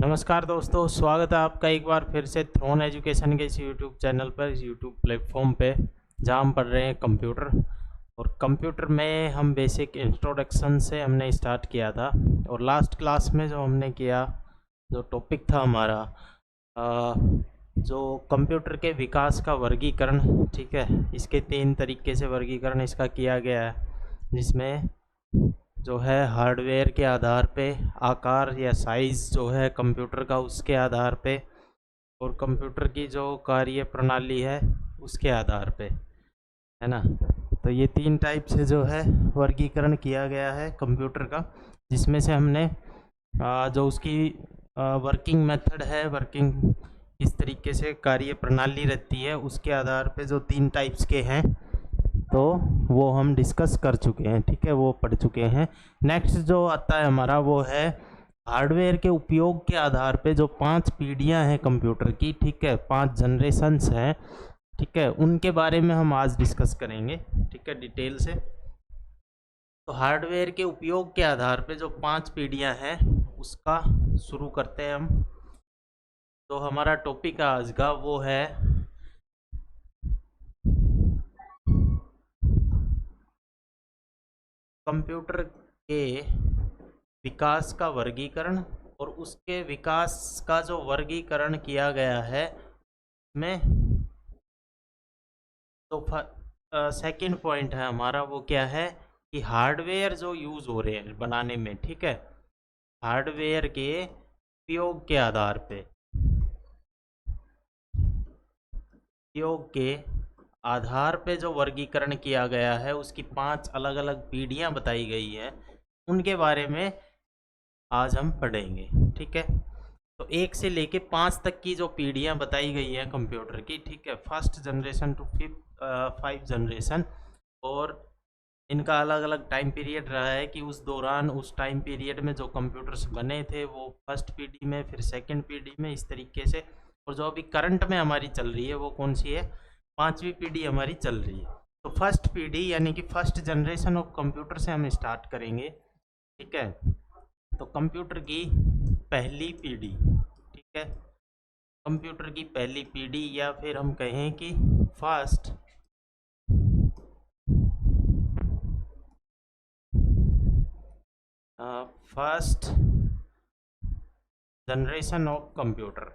नमस्कार दोस्तों, स्वागत है आपका एक बार फिर से थ्रोन एजुकेशन के इस यूट्यूब चैनल पर, इस यूट्यूब प्लेटफॉर्म पे, जहां हम पढ़ रहे हैं कंप्यूटर। और कंप्यूटर में हम बेसिक इंट्रोडक्शन से हमने स्टार्ट किया था। और लास्ट क्लास में जो हमने किया, जो टॉपिक था हमारा, जो कंप्यूटर के विकास का वर्गीकरण, ठीक है, इसके 3 तरीके से वर्गीकरण इसका किया गया है, जिसमें जो है हार्डवेयर के आधार पे, आकार या साइज़ जो है कंप्यूटर का उसके आधार पे, और कंप्यूटर की जो कार्य प्रणाली है उसके आधार पे, है ना। तो ये 3 टाइप से जो है वर्गीकरण किया गया है कंप्यूटर का, जिसमें से हमने जो उसकी वर्किंग मेथड है, वर्किंग किस तरीके से कार्य प्रणाली रहती है, उसके आधार पे जो 3 टाइप्स के हैं, तो वो हम डिस्कस कर चुके हैं, ठीक है, वो पढ़ चुके हैं। नेक्स्ट जो आता है हमारा वो है हार्डवेयर के उपयोग के आधार पे जो 5 पीढ़ियाँ हैं कंप्यूटर की, ठीक है, 5 जनरेशन्स हैं, ठीक है, उनके बारे में हम आज डिस्कस करेंगे, ठीक है, डिटेल से। तो हार्डवेयर के उपयोग के आधार पे जो 5 पीढ़ियाँ हैं उसका शुरू करते हैं हम। तो हमारा टॉपिक आज का वो है कंप्यूटर के विकास का वर्गीकरण। और उसके विकास का जो वर्गीकरण किया गया है में तो सेकंड पॉइंट है हमारा वो क्या है कि हार्डवेयर जो यूज़ हो रहे हैं बनाने में, ठीक है, हार्डवेयर के उपयोग के आधार पे, उपयोग के आधार पे जो वर्गीकरण किया गया है, उसकी 5 अलग अलग पीढ़ियां बताई गई हैं, उनके बारे में आज हम पढ़ेंगे, ठीक है। तो 1 से लेके 5 तक की जो पीढ़ियां बताई गई हैं कंप्यूटर की, ठीक है, फर्स्ट जनरेशन टू 5 जनरेशन, और इनका अलग अलग टाइम पीरियड रहा है कि उस दौरान, उस टाइम पीरियड में जो कंप्यूटर्स बने थे वो फर्स्ट पीढ़ी में, फिर सेकंड पीढ़ी में, इस तरीके से। और जो अभी करंट में हमारी चल रही है वो कौन सी है? 5वीं पीढ़ी हमारी चल रही है। तो फर्स्ट पीढ़ी यानी कि फर्स्ट जनरेशन ऑफ कंप्यूटर से हम स्टार्ट करेंगे, ठीक है। तो कंप्यूटर की पहली पीढ़ी, ठीक है, कंप्यूटर की पहली पीढ़ी, या फिर हम कहें कि first first generation of computer,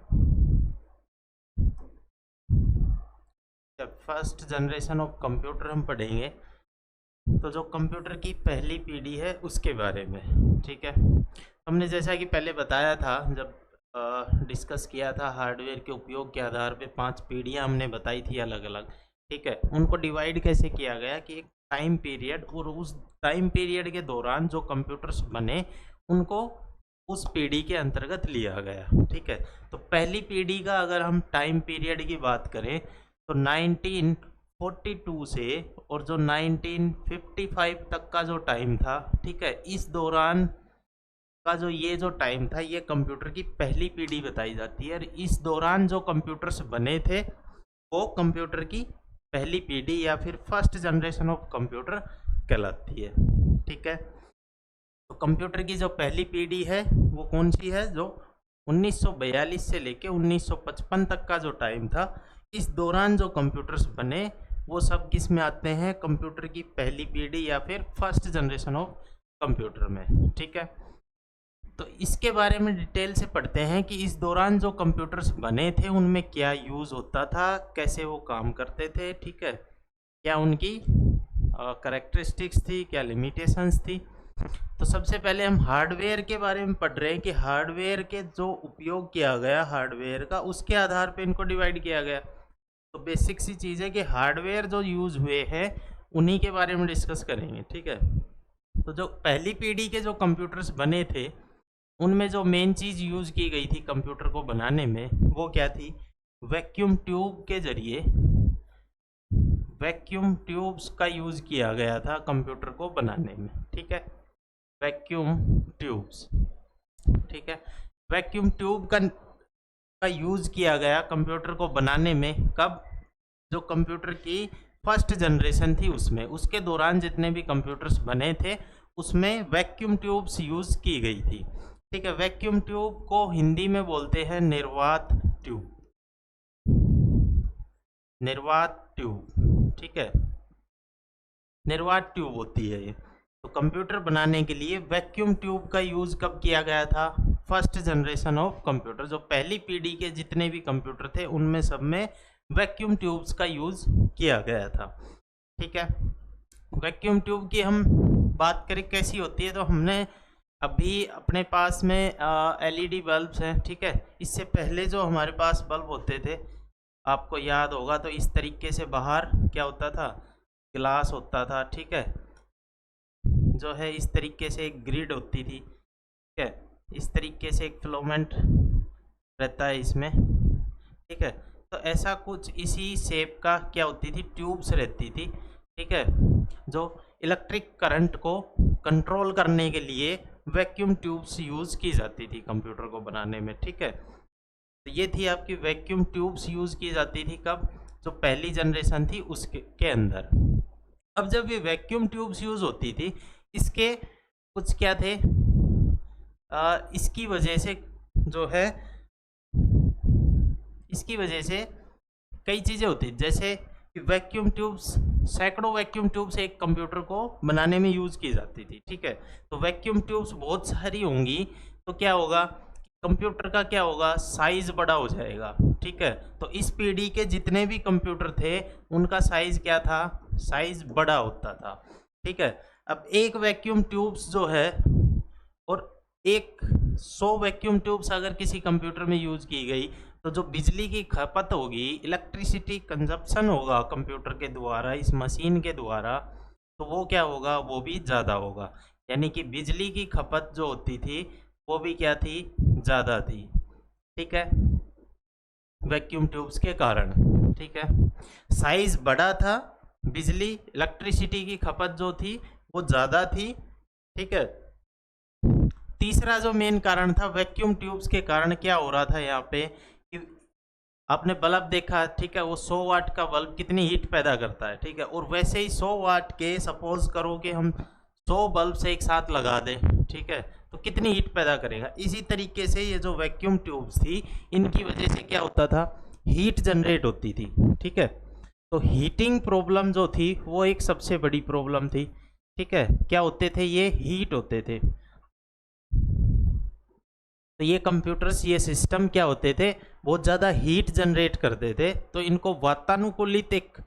जब फर्स्ट जनरेशन ऑफ कंप्यूटर हम पढ़ेंगे तो जो कंप्यूटर की पहली पीढ़ी है उसके बारे में, ठीक है। हमने जैसा कि पहले बताया था, जब डिस्कस किया था, हार्डवेयर के उपयोग के आधार पे 5 पीढ़ियां हमने बताई थी अलग अलग, ठीक है। उनको डिवाइड कैसे किया गया कि एक टाइम पीरियड, और उस टाइम पीरियड के दौरान जो कंप्यूटर्स बने उनको उस पीढ़ी के अंतर्गत लिया गया, ठीक है। तो पहली पीढ़ी का अगर हम टाइम पीरियड की बात करें तो 1942 से और जो 1955 तक का जो टाइम था, ठीक है, इस दौरान का जो ये जो टाइम था, ये कंप्यूटर की पहली पीढ़ी बताई जाती है। और इस दौरान जो कंप्यूटर्स बने थे वो कंप्यूटर की पहली पीढ़ी या फिर फर्स्ट जनरेशन ऑफ कंप्यूटर कहलाती है, ठीक है। तो कंप्यूटर की जो पहली पीढ़ी है वो कौन सी है? जो 1942 से लेके 1955 तक का जो टाइम था, इस दौरान जो कंप्यूटर्स बने वो सब किस में आते हैं? कंप्यूटर की पहली पीढ़ी या फिर फर्स्ट जनरेशन ऑफ कंप्यूटर में, ठीक है। तो इसके बारे में डिटेल से पढ़ते हैं कि इस दौरान जो कंप्यूटर्स बने थे उनमें क्या यूज़ होता था, कैसे वो काम करते थे, ठीक है, क्या उनकी कैरेक्टरिस्टिक्स थी, क्या लिमिटेशंस थी। तो सबसे पहले हम हार्डवेयर के बारे में पढ़ रहे हैं कि हार्डवेयर के जो उपयोग किया गया हार्डवेयर का, उसके आधार पे इनको डिवाइड किया गया। तो बेसिक सी चीज़ है कि हार्डवेयर जो यूज़ हुए हैं उन्हीं के बारे में डिस्कस करेंगे, ठीक है। तो जो पहली पीढ़ी के जो कंप्यूटर्स बने थे उनमें जो मेन चीज़ यूज़ की गई थी कंप्यूटर को बनाने में वो क्या थी? वैक्यूम ट्यूब के जरिए, वैक्यूम ट्यूब्स का यूज़ किया गया था कंप्यूटर को बनाने में, ठीक है, वैक्यूम ट्यूब्स, ठीक है। वैक्यूम ट्यूब का यूज़ किया गया कंप्यूटर को बनाने में। कब? जो कंप्यूटर की फर्स्ट जनरेशन थी उसमें, उसके दौरान जितने भी कंप्यूटर्स बने थे उसमें वैक्यूम ट्यूब्स यूज़ की गई थी। ठीक है। वैक्यूम ट्यूब को हिंदी में बोलते हैं निर्वात ट्यूब, निर्वात ट्यूब, ठीक है, निर्वात ट्यूब होती है ये। तो कंप्यूटर बनाने के लिए वैक्यूम ट्यूब का यूज़ कब किया गया था? फर्स्ट जनरेशन ऑफ कंप्यूटर, जो पहली पीढ़ी के जितने भी कंप्यूटर थे उनमें सब में वैक्यूम ट्यूब्स का यूज़ किया गया था, ठीक है। वैक्यूम ट्यूब की हम बात करें कैसी होती है, तो हमने अभी अपने पास में एलईडी बल्ब्स हैं, ठीक है। इससे पहले जो हमारे पास बल्ब होते थे, आपको याद होगा, तो इस तरीके से बाहर क्या होता था, ग्लास होता था, ठीक है, जो है इस तरीके से एक ग्रिड होती थी, ठीक है, इस तरीके से एक फिलामेंट रहता है इसमें, ठीक है। तो ऐसा कुछ इसी शेप का क्या होती थी, ट्यूब्स रहती थी, ठीक है, जो इलेक्ट्रिक करंट को कंट्रोल करने के लिए वैक्यूम ट्यूब्स यूज़ की जाती थी कंप्यूटर को बनाने में, ठीक है। तो ये थी आपकी वैक्यूम ट्यूब्स यूज़ की जाती थी कब, जो पहली जनरेशन थी उसके के अंदर। अब जब ये वैक्यूम ट्यूब्स यूज़ होती थी, इसके कुछ क्या थे, इसकी वजह से जो है, इसकी वजह से कई चीज़ें होती, जैसे कि वैक्यूम ट्यूब्स, सैकड़ों वैक्यूम ट्यूब्स एक कंप्यूटर को बनाने में यूज़ की जाती थी, ठीक है। तो वैक्यूम ट्यूब्स बहुत सारी होंगी, तो क्या होगा, कंप्यूटर का क्या होगा, साइज बड़ा हो जाएगा, ठीक है। तो इस पीढ़ी के जितने भी कंप्यूटर थे उनका साइज क्या था, साइज बड़ा होता था, ठीक है। अब एक वैक्यूम ट्यूब्स जो है, और 100 वैक्यूम ट्यूब्स अगर किसी कंप्यूटर में यूज़ की गई, तो जो बिजली की खपत होगी, इलेक्ट्रिसिटी कंजप्शन होगा कंप्यूटर के द्वारा, इस मशीन के द्वारा, तो वो क्या होगा, वो भी ज़्यादा होगा। यानी कि बिजली की खपत जो होती थी वो भी क्या थी, ज़्यादा थी, ठीक है, वैक्यूम ट्यूब्स के कारण, ठीक है। साइज बड़ा था, बिजली इलेक्ट्रिसिटी की खपत जो थी वो ज़्यादा थी, ठीक है। तीसरा जो मेन कारण था वैक्यूम ट्यूब्स के कारण क्या हो रहा था यहाँ पे, कि आपने बल्ब देखा, ठीक है, वो 100 वाट का बल्ब कितनी हीट पैदा करता है, ठीक है। और वैसे ही 100 वाट के सपोज करो कि हम 100 बल्ब से एक साथ लगा दें, ठीक है, तो कितनी हीट पैदा करेगा। इसी तरीके से ये जो वैक्यूम ट्यूब्स थी, इनकी वजह से क्या होता था, हीट जनरेट होती थी, ठीक है। तो हीटिंग प्रॉब्लम जो थी वो एक सबसे बड़ी प्रॉब्लम थी, ठीक है। क्या होते थे, ये हीट होते थे। तो ये कंप्यूटर्स, ये सिस्टम क्या होते थे, बहुत ज़्यादा हीट जनरेट करते थे। तो इनको वातानुकूलित एक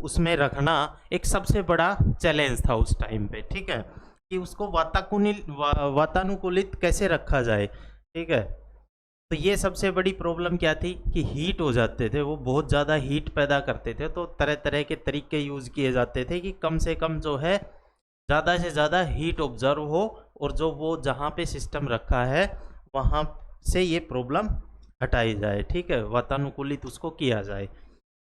उसमें रखना एक सबसे बड़ा चैलेंज था उस टाइम पे, ठीक है, कि उसको वातानुकूलित कैसे रखा जाए, ठीक है। तो ये सबसे बड़ी प्रॉब्लम क्या थी कि हीट हो जाते थे, वो बहुत ज़्यादा हीट पैदा करते थे। तो तरह तरह के तरीके यूज़ किए जाते थे कि कम से कम जो है ज़्यादा से ज़्यादा हीट ऑब्जर्व हो, और जो वो जहाँ पे सिस्टम रखा है वहाँ से ये प्रॉब्लम हटाई जाए, ठीक है, वातानुकूलित उसको किया जाए,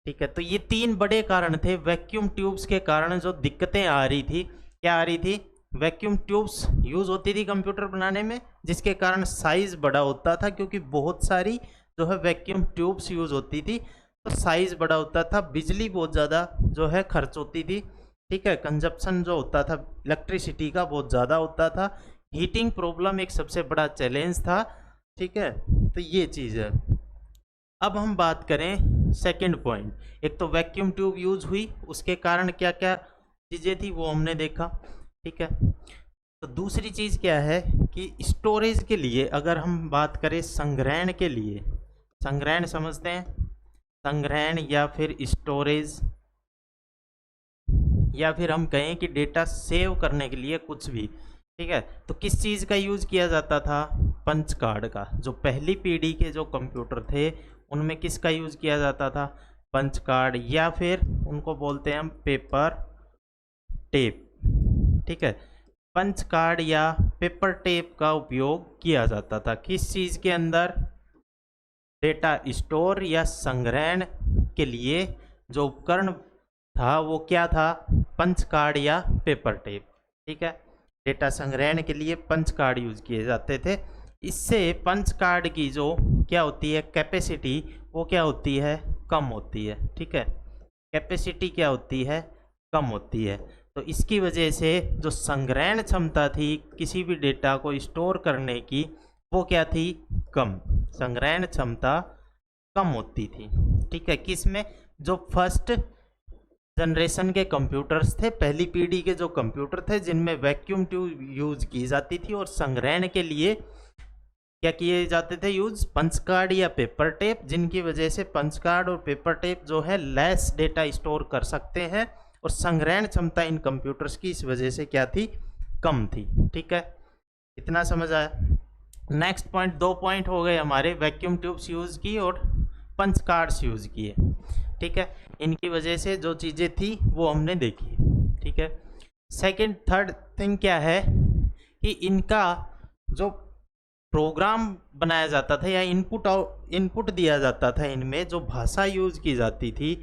ठीक है। तो ये 3 बड़े कारण थे वैक्यूम ट्यूब्स के कारण जो दिक्कतें आ रही थी। क्या आ रही थी, वैक्यूम ट्यूब्स यूज़ होती थी कंप्यूटर बनाने में, जिसके कारण साइज़ बड़ा होता था, क्योंकि बहुत सारी जो है वैक्यूम ट्यूब्स यूज़ होती थी, तो साइज़ बड़ा होता था, बिजली बहुत ज़्यादा जो है खर्च होती थी, ठीक है, कंजप्शन जो होता था इलेक्ट्रिसिटी का बहुत ज़्यादा होता था, हीटिंग प्रॉब्लम एक सबसे बड़ा चैलेंज था, ठीक है। तो ये चीज़ है। अब हम बात करें सेकंड पॉइंट, एक तो वैक्यूम ट्यूब यूज़ हुई, उसके कारण क्या क्या चीज़ें थी वो हमने देखा, ठीक है। तो दूसरी चीज़ क्या है कि स्टोरेज के लिए अगर हम बात करें, संग्रहण के लिए, संग्रहण समझते हैं, संग्रहण या फिर स्टोरेज, या फिर हम कहें कि डेटा सेव करने के लिए कुछ भी, ठीक है। तो किस चीज़ का यूज़ किया जाता था, पंच कार्ड का। जो पहली पीढ़ी के जो कंप्यूटर थे उनमें किसका यूज़ किया जाता था, पंच कार्ड, या फिर उनको बोलते हैं हम पेपर टेप, ठीक है। पंच कार्ड या पेपर टेप का उपयोग किया जाता था किस चीज़ के अंदर, डेटा स्टोर या संग्रहण के लिए। जो उपकरण था वो क्या था, पंच कार्ड या पेपर टेप, ठीक है। डेटा संग्रहण के लिए पंच कार्ड यूज़ किए जाते थे। इससे पंच कार्ड की जो क्या होती है कैपेसिटी, वो क्या होती है, कम होती है, ठीक है, कैपेसिटी क्या होती है, कम होती है। तो इसकी वजह से जो संग्रहण क्षमता थी किसी भी डेटा को स्टोर करने की, वो क्या थी, कम, संग्रहण क्षमता कम होती थी। ठीक है, किस में, जो फर्स्ट जनरेशन के कंप्यूटर्स थे, पहली पीढ़ी के जो कंप्यूटर थे जिनमें वैक्यूम ट्यूब यूज की जाती थी, और संग्रहण के लिए क्या किए जाते थे यूज, पंच कार्ड या पेपर टेप, जिनकी वजह से पंच कार्ड और पेपर टेप जो है लेस डेटा स्टोर कर सकते हैं, और संग्रहण क्षमता इन कंप्यूटर्स की इस वजह से क्या थी, कम थी। ठीक है, इतना समझ आया। नेक्स्ट पॉइंट, 2 पॉइंट हो गए हमारे, वैक्यूम ट्यूब्स यूज़ की और पंच कार्ड्स यूज़ किए। ठीक है, इनकी वजह से जो चीज़ें थी वो हमने देखी। ठीक है, सेकंड थर्ड थिंग क्या है कि इनका जो प्रोग्राम बनाया जाता था या इनपुट दिया जाता था, इनमें जो भाषा यूज़ की जाती थी,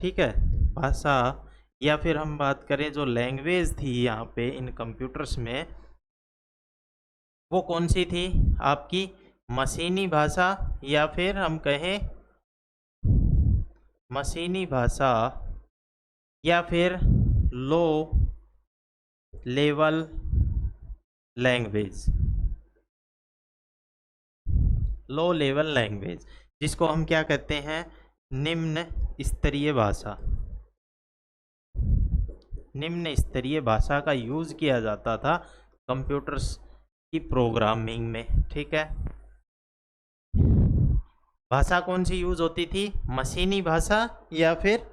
ठीक है, भाषा या फिर हम बात करें जो लैंग्वेज थी यहाँ पे इन कंप्यूटर्स में, वो कौन सी थी आपकी, मशीनी भाषा, या फिर हम कहें मशीनी भाषा, या फिर low level language, low level language, जिसको हम क्या कहते हैं, निम्न स्तरीय भाषा। निम्न स्तरीय भाषा का यूज़ किया जाता था कंप्यूटर्स की प्रोग्रामिंग में। ठीक है, भाषा कौन सी यूज़ होती थी, मशीनी भाषा या फिर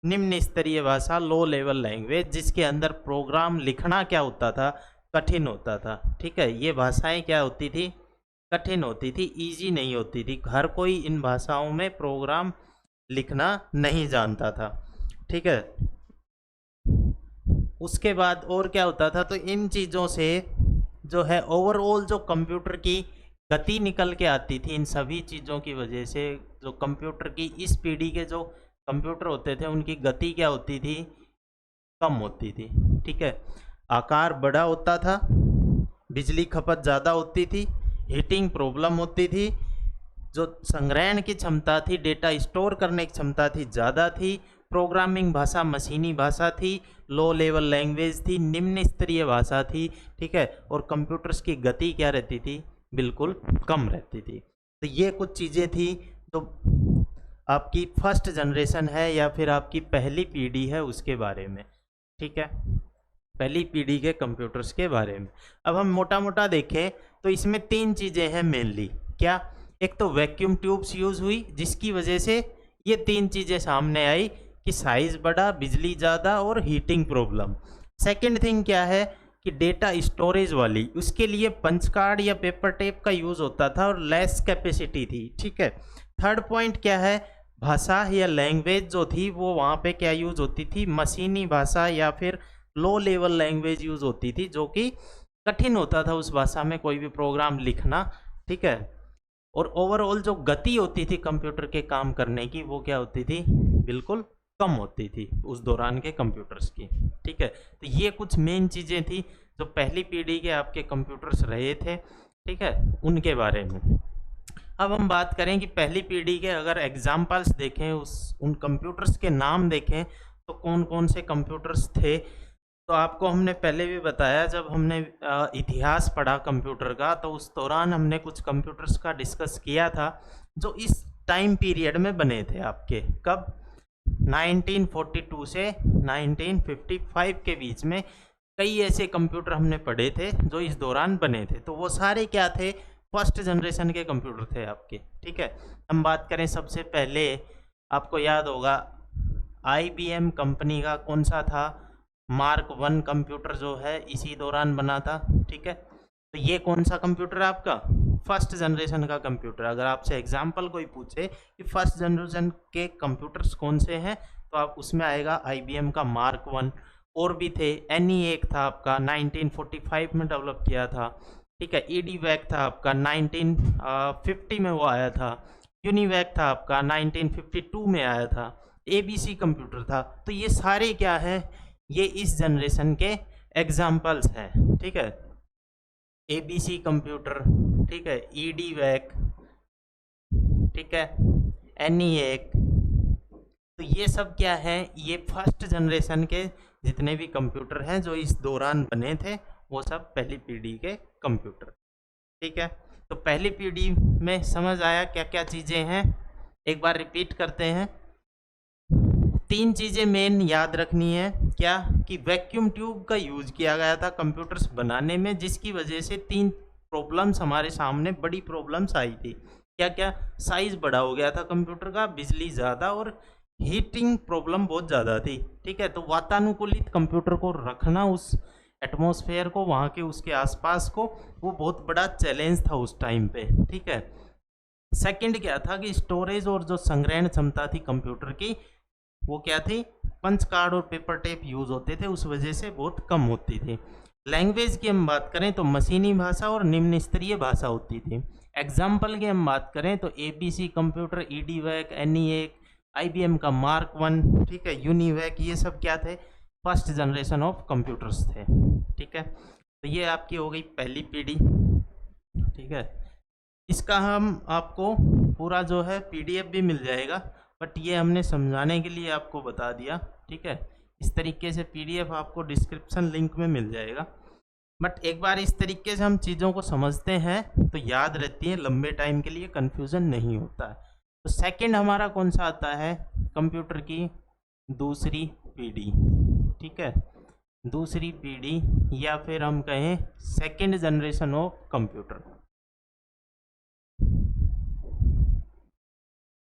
निम्न स्तरीय भाषा, लो लेवल लैंग्वेज, जिसके अंदर प्रोग्राम लिखना क्या होता था, कठिन होता था। ठीक है, ये भाषाएं क्या होती थी, कठिन होती थी, इजी नहीं होती थी, हर कोई इन भाषाओं में प्रोग्राम लिखना नहीं जानता था। ठीक है, उसके बाद और क्या होता था, तो इन चीज़ों से जो है ओवरऑल जो कंप्यूटर की गति निकल के आती थी, इन सभी चीज़ों की वजह से जो कंप्यूटर की इस पीढ़ी के जो कंप्यूटर होते थे उनकी गति क्या होती थी, कम होती थी। ठीक है, आकार बड़ा होता था, बिजली खपत ज़्यादा होती थी, हीटिंग प्रॉब्लम होती थी, जो संग्रहण की क्षमता थी, डेटा स्टोर करने की क्षमता थी, ज़्यादा थी, प्रोग्रामिंग भाषा मशीनी भाषा थी, लो लेवल लैंग्वेज थी, निम्न स्तरीय भाषा थी। ठीक है, और कंप्यूटर्स की गति क्या रहती थी, बिल्कुल कम रहती थी। तो ये कुछ चीज़ें थी जो आपकी फर्स्ट जनरेशन है या फिर आपकी पहली पीढ़ी है उसके बारे में। ठीक है, पहली पीढ़ी के कंप्यूटर्स के बारे में। अब हम मोटा मोटा देखें तो इसमें 3 चीज़ें हैं मेनली। क्या, एक तो वैक्यूम ट्यूब्स यूज़ हुई जिसकी वजह से ये 3 चीज़ें सामने आई कि साइज़ बड़ा, बिजली ज़्यादा और हीटिंग प्रॉब्लम। सेकंड थिंग क्या है कि डेटा स्टोरेज वाली, उसके लिए पंच कार्ड या पेपर टेप का यूज़ होता था और लेस कैपेसिटी थी। ठीक है, थर्ड पॉइंट क्या है, भाषा या लैंग्वेज जो थी वो वहाँ पे क्या यूज़ होती थी, मशीनी भाषा या फिर लो लेवल लैंग्वेज यूज़ होती थी, जो कि कठिन होता था उस भाषा में कोई भी प्रोग्राम लिखना। ठीक है, और ओवरऑल जो गति होती थी कंप्यूटर के काम करने की वो क्या होती थी, बिल्कुल कम होती थी उस दौरान के कंप्यूटर्स की। ठीक है, तो ये कुछ मेन चीज़ें थी जो पहली पीढ़ी के आपके कंप्यूटर्स रहे थे। ठीक है, उनके बारे में अब हम बात करें कि पहली पीढ़ी के अगर एग्जाम्पल्स देखें, उन कंप्यूटर्स के नाम देखें तो कौन कौन से कंप्यूटर्स थे। तो आपको हमने पहले भी बताया, जब हमने इतिहास पढ़ा कंप्यूटर का तो उस दौरान हमने कुछ कंप्यूटर्स का डिस्कस किया था जो इस टाइम पीरियड में बने थे आपके, कब, 1942 से 1955 के बीच में कई ऐसे कंप्यूटर हमने पढ़े थे जो इस दौरान बने थे। तो वो सारे क्या थे, फर्स्ट जनरेशन के कंप्यूटर थे आपके। ठीक है, हम बात करें सबसे पहले, आपको याद होगा IBM कंपनी का कौन सा था, मार्क 1 कंप्यूटर जो है इसी दौरान बना था। ठीक है, तो ये कौन सा कंप्यूटर है आपका, फर्स्ट जनरेशन का कंप्यूटर। अगर आपसे एग्जाम्पल कोई पूछे कि फर्स्ट जनरेशन के कंप्यूटर्स कौन से हैं तो आप उसमें आएगा IBM का मार्क 1। और भी थे, ENIAC था आपका 1945 में डेवलप किया था। ठीक है, EDVAC था आपका 1950 में वो आया था। UNIVAC था आपका 1952 में आया था। ABC कंप्यूटर था। तो ये सारे क्या है, ये इस जनरेशन के एग्जाम्पल्स हैं। ठीक है, ABC कंप्यूटर, ठीक है, EDVAC, ठीक है, ENIAC, तो ये सब क्या है, ये फर्स्ट जनरेशन के जितने भी कंप्यूटर हैं जो इस दौरान बने थे वो सब पहली पीढ़ी के कंप्यूटर। ठीक है, तो पहली पीढ़ी में समझ आया क्या क्या चीज़ें हैं, एक बार रिपीट करते हैं। 3 चीज़ें मेन याद रखनी है, क्या कि वैक्यूम ट्यूब का यूज किया गया था कंप्यूटर्स बनाने में, जिसकी वजह से 3 प्रॉब्लम्स हमारे सामने, बड़ी प्रॉब्लम्स आई थी। क्या क्या? साइज बड़ा हो गया था कंप्यूटर का, बिजली ज़्यादा और हीटिंग प्रॉब्लम बहुत ज़्यादा थी। ठीक है, तो वातानुकूलित कंप्यूटर को रखना, उस एटमॉस्फेयर को, वहाँ के उसके आसपास को, वो बहुत बड़ा चैलेंज था उस टाइम पे। ठीक है, सेकंड क्या था कि स्टोरेज और जो संग्रहण क्षमता थी कंप्यूटर की, वो क्या थी, पंच कार्ड और पेपर टेप यूज होते थे, उस वजह से बहुत कम होती थी। लैंग्वेज की हम बात करें तो मशीनी भाषा और निम्न स्तरीय भाषा होती थी। एग्जाम्पल की हम बात करें तो एबीसी कंप्यूटर, ईडीवैक, एनईएक, आईबीएम का मार्क 1, ठीक है, यूनिवैक, ये सब क्या थे, फर्स्ट जनरेशन ऑफ कंप्यूटर्स थे। ठीक है, तो ये आपकी हो गई पहली पीढ़ी। ठीक है, इसका हम आपको पूरा जो है पीडीएफ भी मिल जाएगा, बट ये हमने समझाने के लिए आपको बता दिया। ठीक है, इस तरीके से पीडीएफ आपको डिस्क्रिप्शन लिंक में मिल जाएगा, बट एक बार इस तरीके से हम चीज़ों को समझते हैं तो याद रहती है, लंबे टाइम के लिए कन्फ्यूज़न नहीं होता है। तो सेकंड हमारा कौन सा आता है, कंप्यूटर की दूसरी पीढ़ी। ठीक है, दूसरी पीढ़ी या फिर हम कहें second generation of computer,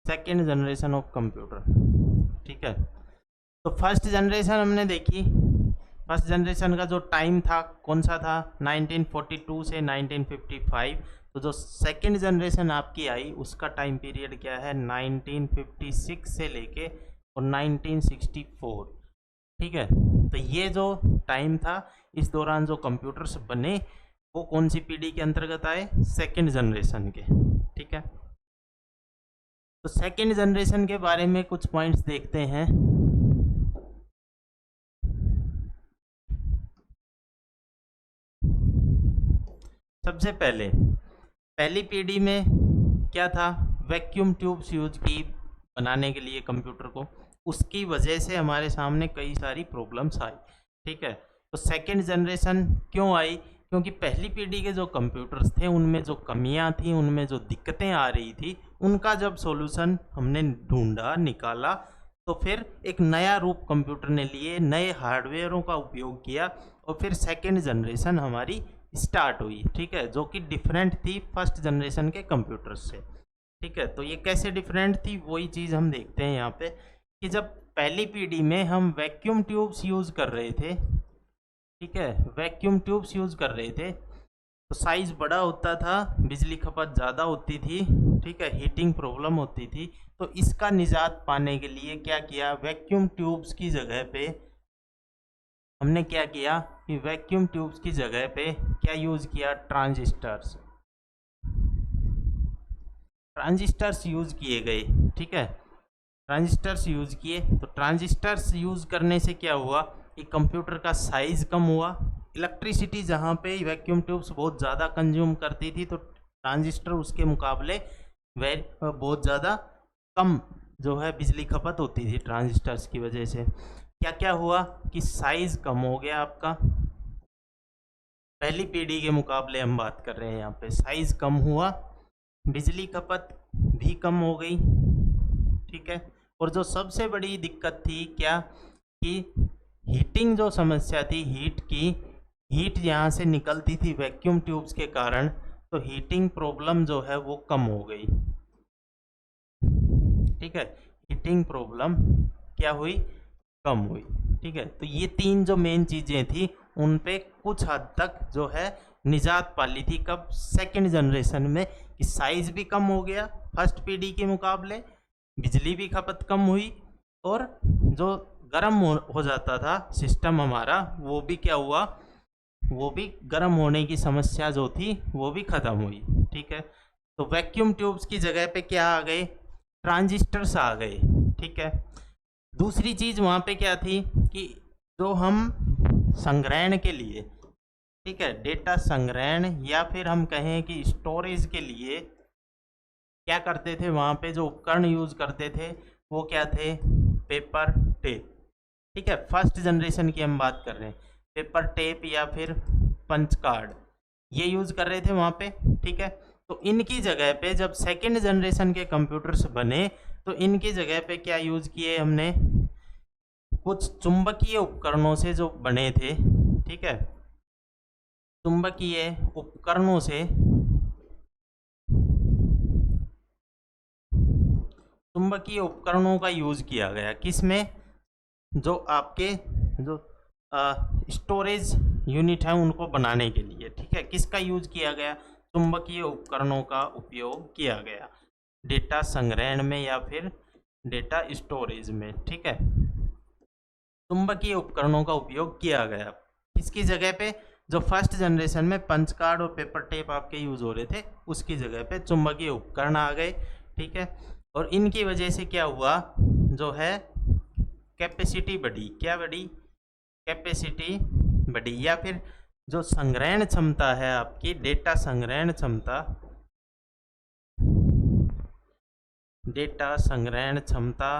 second generation of computer. ठीक है, तो फर्स्ट जनरेशन हमने देखी, फर्स्ट जनरेशन का जो टाइम था कौन सा था, 1942 से 1955। तो जो सेकेंड जनरेशन आपकी आई उसका टाइम पीरियड क्या है, 1956 से लेके और 1964। ठीक है, तो ये जो टाइम था, इस दौरान जो कंप्यूटर्स बने वो कौन सी पीढ़ी के अंतर्गत आए, सेकेंड जनरेशन के। ठीक है, तो सेकेंड जनरेशन के बारे में कुछ पॉइंट्स देखते हैं। सबसे पहले पहली पीढ़ी में क्या था, वैक्यूम ट्यूब्स यूज की बनाने के लिए कंप्यूटर को, उसकी वजह से हमारे सामने कई सारी प्रॉब्लम्स आई। ठीक है, तो सेकेंड जनरेशन क्यों आई, क्योंकि पहली पीढ़ी के जो कंप्यूटर्स थे उनमें जो कमियां थी, उनमें जो दिक्कतें आ रही थी, उनका जब सॉल्यूशन हमने ढूंढा, निकाला, तो फिर एक नया रूप कंप्यूटर ने लिए, नए हार्डवेयरों का उपयोग किया और फिर सेकेंड जनरेशन हमारी स्टार्ट हुई। ठीक है, जो कि डिफरेंट थी फर्स्ट जनरेशन के कंप्यूटर्स से। ठीक है, तो ये कैसे डिफरेंट थी, वही चीज़ हम देखते हैं यहाँ पे, कि जब पहली पीढ़ी में हम वैक्यूम ट्यूब्स यूज़ कर रहे थे, ठीक है, वैक्यूम ट्यूब्स यूज़ कर रहे थे, तो साइज़ बड़ा होता था, बिजली खपत ज़्यादा होती थी, ठीक है, हीटिंग प्रॉब्लम होती थी। तो इसका निजात पाने के लिए क्या किया, वैक्यूम ट्यूब्स की जगह पे हमने क्या किया कि वैक्यूम ट्यूब्स की जगह पे क्या यूज़ किया, ट्रांजिस्टर्स, ट्रांजिस्टर्स यूज़ किए गए। ठीक है, ट्रांजिस्टर्स यूज़ किए, तो ट्रांजिस्टर्स यूज़ करने से क्या हुआ कि कंप्यूटर का साइज़ कम हुआ। इलेक्ट्रिसिटी जहाँ पे वैक्यूम ट्यूब्स बहुत ज़्यादा कंज्यूम करती थी, तो ट्रांजिस्टर उसके मुकाबले बहुत ज़्यादा कम जो है बिजली खपत होती थी ट्रांजिस्टर्स की वजह से। क्या क्या हुआ कि साइज़ कम हो गया आपका, पहली पीढ़ी के मुकाबले हम बात कर रहे हैं यहाँ पे, साइज़ कम हुआ, बिजली खपत भी कम हो गई। ठीक है, और जो सबसे बड़ी दिक्कत थी क्या, कि हीटिंग जो समस्या थी, हीट की, हीट यहाँ से निकलती थी वैक्यूम ट्यूब्स के कारण, तो हीटिंग प्रॉब्लम जो है वो कम हो गई। ठीक है, हीटिंग प्रॉब्लम क्या हुई, कम हुई। ठीक है, तो ये 3 जो मेन चीज़ें थी उन पे कुछ हद तक जो है निजात पा ली थी, कब, सेकंड जनरेशन में, कि साइज़ भी कम हो गया फर्स्ट पीढ़ी के मुकाबले, बिजली भी खपत कम हुई, और जो गर्म हो जाता था सिस्टम हमारा, वो भी क्या हुआ, वो भी गर्म होने की समस्या जो थी वो भी ख़त्म हुई। ठीक है, तो वैक्यूम ट्यूब्स की जगह पे क्या आ गए, ट्रांजिस्टर्स आ गए। ठीक है, दूसरी चीज़ वहाँ पे क्या थी कि जो हम संग्रहण के लिए, ठीक है, डेटा संग्रहण या फिर हम कहें कि स्टोरेज के लिए क्या करते थे, वहाँ पे जो उपकरण यूज़ करते थे वो क्या थे, पेपर टेप। ठीक है, फर्स्ट जनरेशन की हम बात कर रहे हैं, पेपर टेप या फिर पंच कार्ड ये यूज कर रहे थे वहां पे। ठीक है, तो इनकी जगह पे जब सेकंड जनरेशन के कंप्यूटर्स बने तो इनकी जगह पे क्या यूज किए हमने, कुछ चुंबकीय उपकरणों से जो बने थे। ठीक है, चुंबकीय उपकरणों से, चुंबकीय उपकरणों का यूज किया गया किसमें, जो आपके जो स्टोरेज यूनिट है उनको बनाने के लिए। ठीक है, किसका यूज किया गया, चुंबकीय उपकरणों का उपयोग किया गया डेटा संग्रहण में या फिर डेटा स्टोरेज में। ठीक है, चुंबकीय उपकरणों का उपयोग किया गया किसकी जगह पे, जो फर्स्ट जनरेशन में पंच कार्ड और पेपर टेप आपके यूज हो रहे थे उसकी जगह पे चुंबकीय उपकरण आ गए। ठीक है, और इनकी वजह से क्या हुआ, जो है कैपेसिटी बढ़ी। क्या बढ़ी, कैपेसिटी बढ़ी, या फिर जो संग्रहण क्षमता है आपकी, डेटा संग्रहण क्षमता, डेटा संग्रहण क्षमता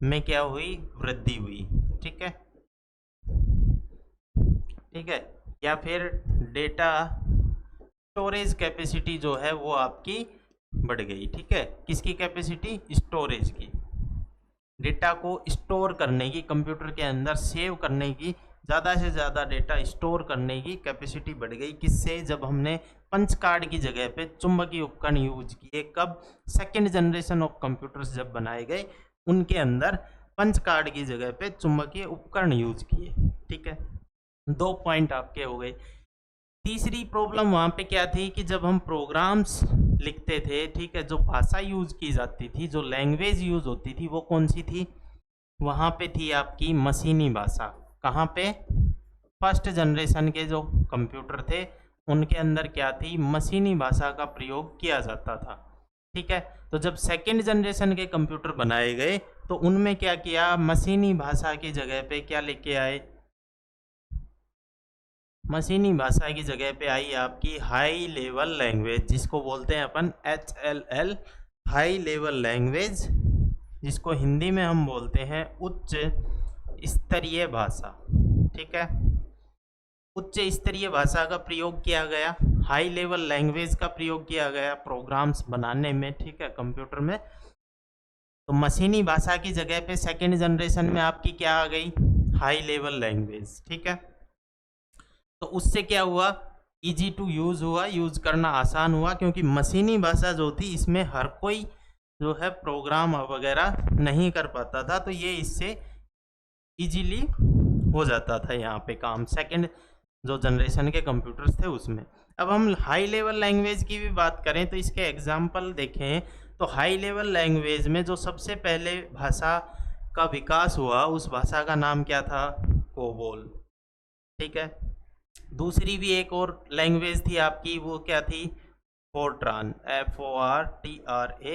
में क्या हुई, वृद्धि हुई। ठीक है, ठीक है, या फिर डेटा स्टोरेज कैपेसिटी जो है वो आपकी बढ़ गई। ठीक है, किसकी कैपेसिटी, स्टोरेज की, डेटा को स्टोर करने की, कंप्यूटर के अंदर सेव करने की, ज़्यादा से ज़्यादा डेटा स्टोर करने की कैपेसिटी बढ़ गई। किससे, जब हमने पंच कार्ड की जगह पे चुंबकीय उपकरण यूज किए। कब, सेकंड जनरेशन ऑफ कंप्यूटर्स जब बनाए गए उनके अंदर पंच कार्ड की जगह पे चुंबकीय उपकरण यूज किए। ठीक है, 2 पॉइंट आपके हो गए। तीसरी प्रॉब्लम वहाँ पे क्या थी कि जब हम प्रोग्राम्स लिखते थे, ठीक है, जो भाषा यूज की जाती थी, जो लैंग्वेज यूज होती थी वो कौन सी थी, वहाँ पे थी आपकी मशीनी भाषा। कहाँ पे, फर्स्ट जनरेशन के जो कंप्यूटर थे उनके अंदर क्या थी, मशीनी भाषा का प्रयोग किया जाता था। ठीक है, तो जब सेकंड जनरेशन के कंप्यूटर बनाए गए तो उनमें क्या किया, मशीनी भाषा की जगह पे क्या लेके आए, मशीनी भाषा की जगह पे आई आपकी हाई लेवल लैंग्वेज, जिसको बोलते हैं अपन HLL, हाई लेवल लैंग्वेज, जिसको हिंदी में हम बोलते हैं उच्च स्तरीय भाषा। ठीक है, उच्च स्तरीय भाषा का प्रयोग किया गया, हाई लेवल लैंग्वेज का प्रयोग किया गया प्रोग्राम्स बनाने में। ठीक है, कंप्यूटर में। तो मशीनी भाषा की जगह पे सेकेंड जनरेशन में आपकी क्या आ गई, हाई लेवल लैंग्वेज। ठीक है, तो उससे क्या हुआ, इजी टू यूज़ हुआ, यूज़ करना आसान हुआ, क्योंकि मशीनी भाषा जो थी इसमें हर कोई जो है प्रोग्राम वगैरह नहीं कर पाता था, तो ये इससे इजीली हो जाता था यहाँ पे काम, सेकंड जो जनरेशन के कंप्यूटर्स थे उसमें। अब हम हाई लेवल लैंग्वेज की भी बात करें तो इसके एग्जाम्पल देखें तो हाई लेवल लैंग्वेज में जो सबसे पहले भाषा का विकास हुआ उस भाषा का नाम क्या था, कोबोल। ठीक है, दूसरी भी एक और लैंग्वेज थी आपकी, वो क्या थी, फोर्ट्रान, FORTRAN।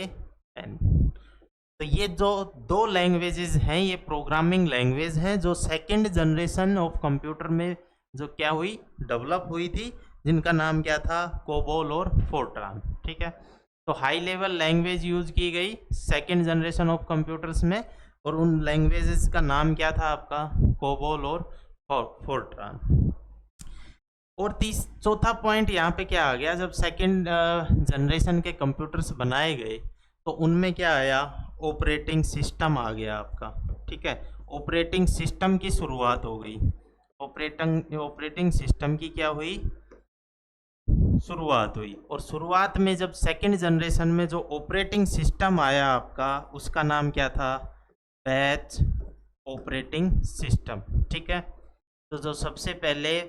तो ये जो 2 लैंग्वेजेस हैं ये प्रोग्रामिंग लैंग्वेज हैं जो सेकंड जनरेशन ऑफ कंप्यूटर में जो क्या हुई, डेवलप हुई थी, जिनका नाम क्या था, कोबोल और फोर्ट्रान। ठीक है, तो हाई लेवल लैंग्वेज यूज की गई सेकंड जनरेशन ऑफ कंप्यूटर्स में, और उन लैंग्वेजेस का नाम क्या था आपका, कोबोल और फोर्ट्रान। और चौथा पॉइंट यहाँ पे क्या आ गया, जब सेकंड जनरेशन के कंप्यूटर्स बनाए गए तो उनमें क्या आया, ऑपरेटिंग सिस्टम आ गया आपका। ठीक है, ऑपरेटिंग सिस्टम की शुरुआत हो गई, ऑपरेटिंग सिस्टम की क्या हुई, शुरुआत हुई। और शुरुआत में जब सेकंड जनरेशन में जो ऑपरेटिंग सिस्टम आया आपका उसका नाम क्या था, बैच ऑपरेटिंग सिस्टम। ठीक है, तो जो सबसे पहले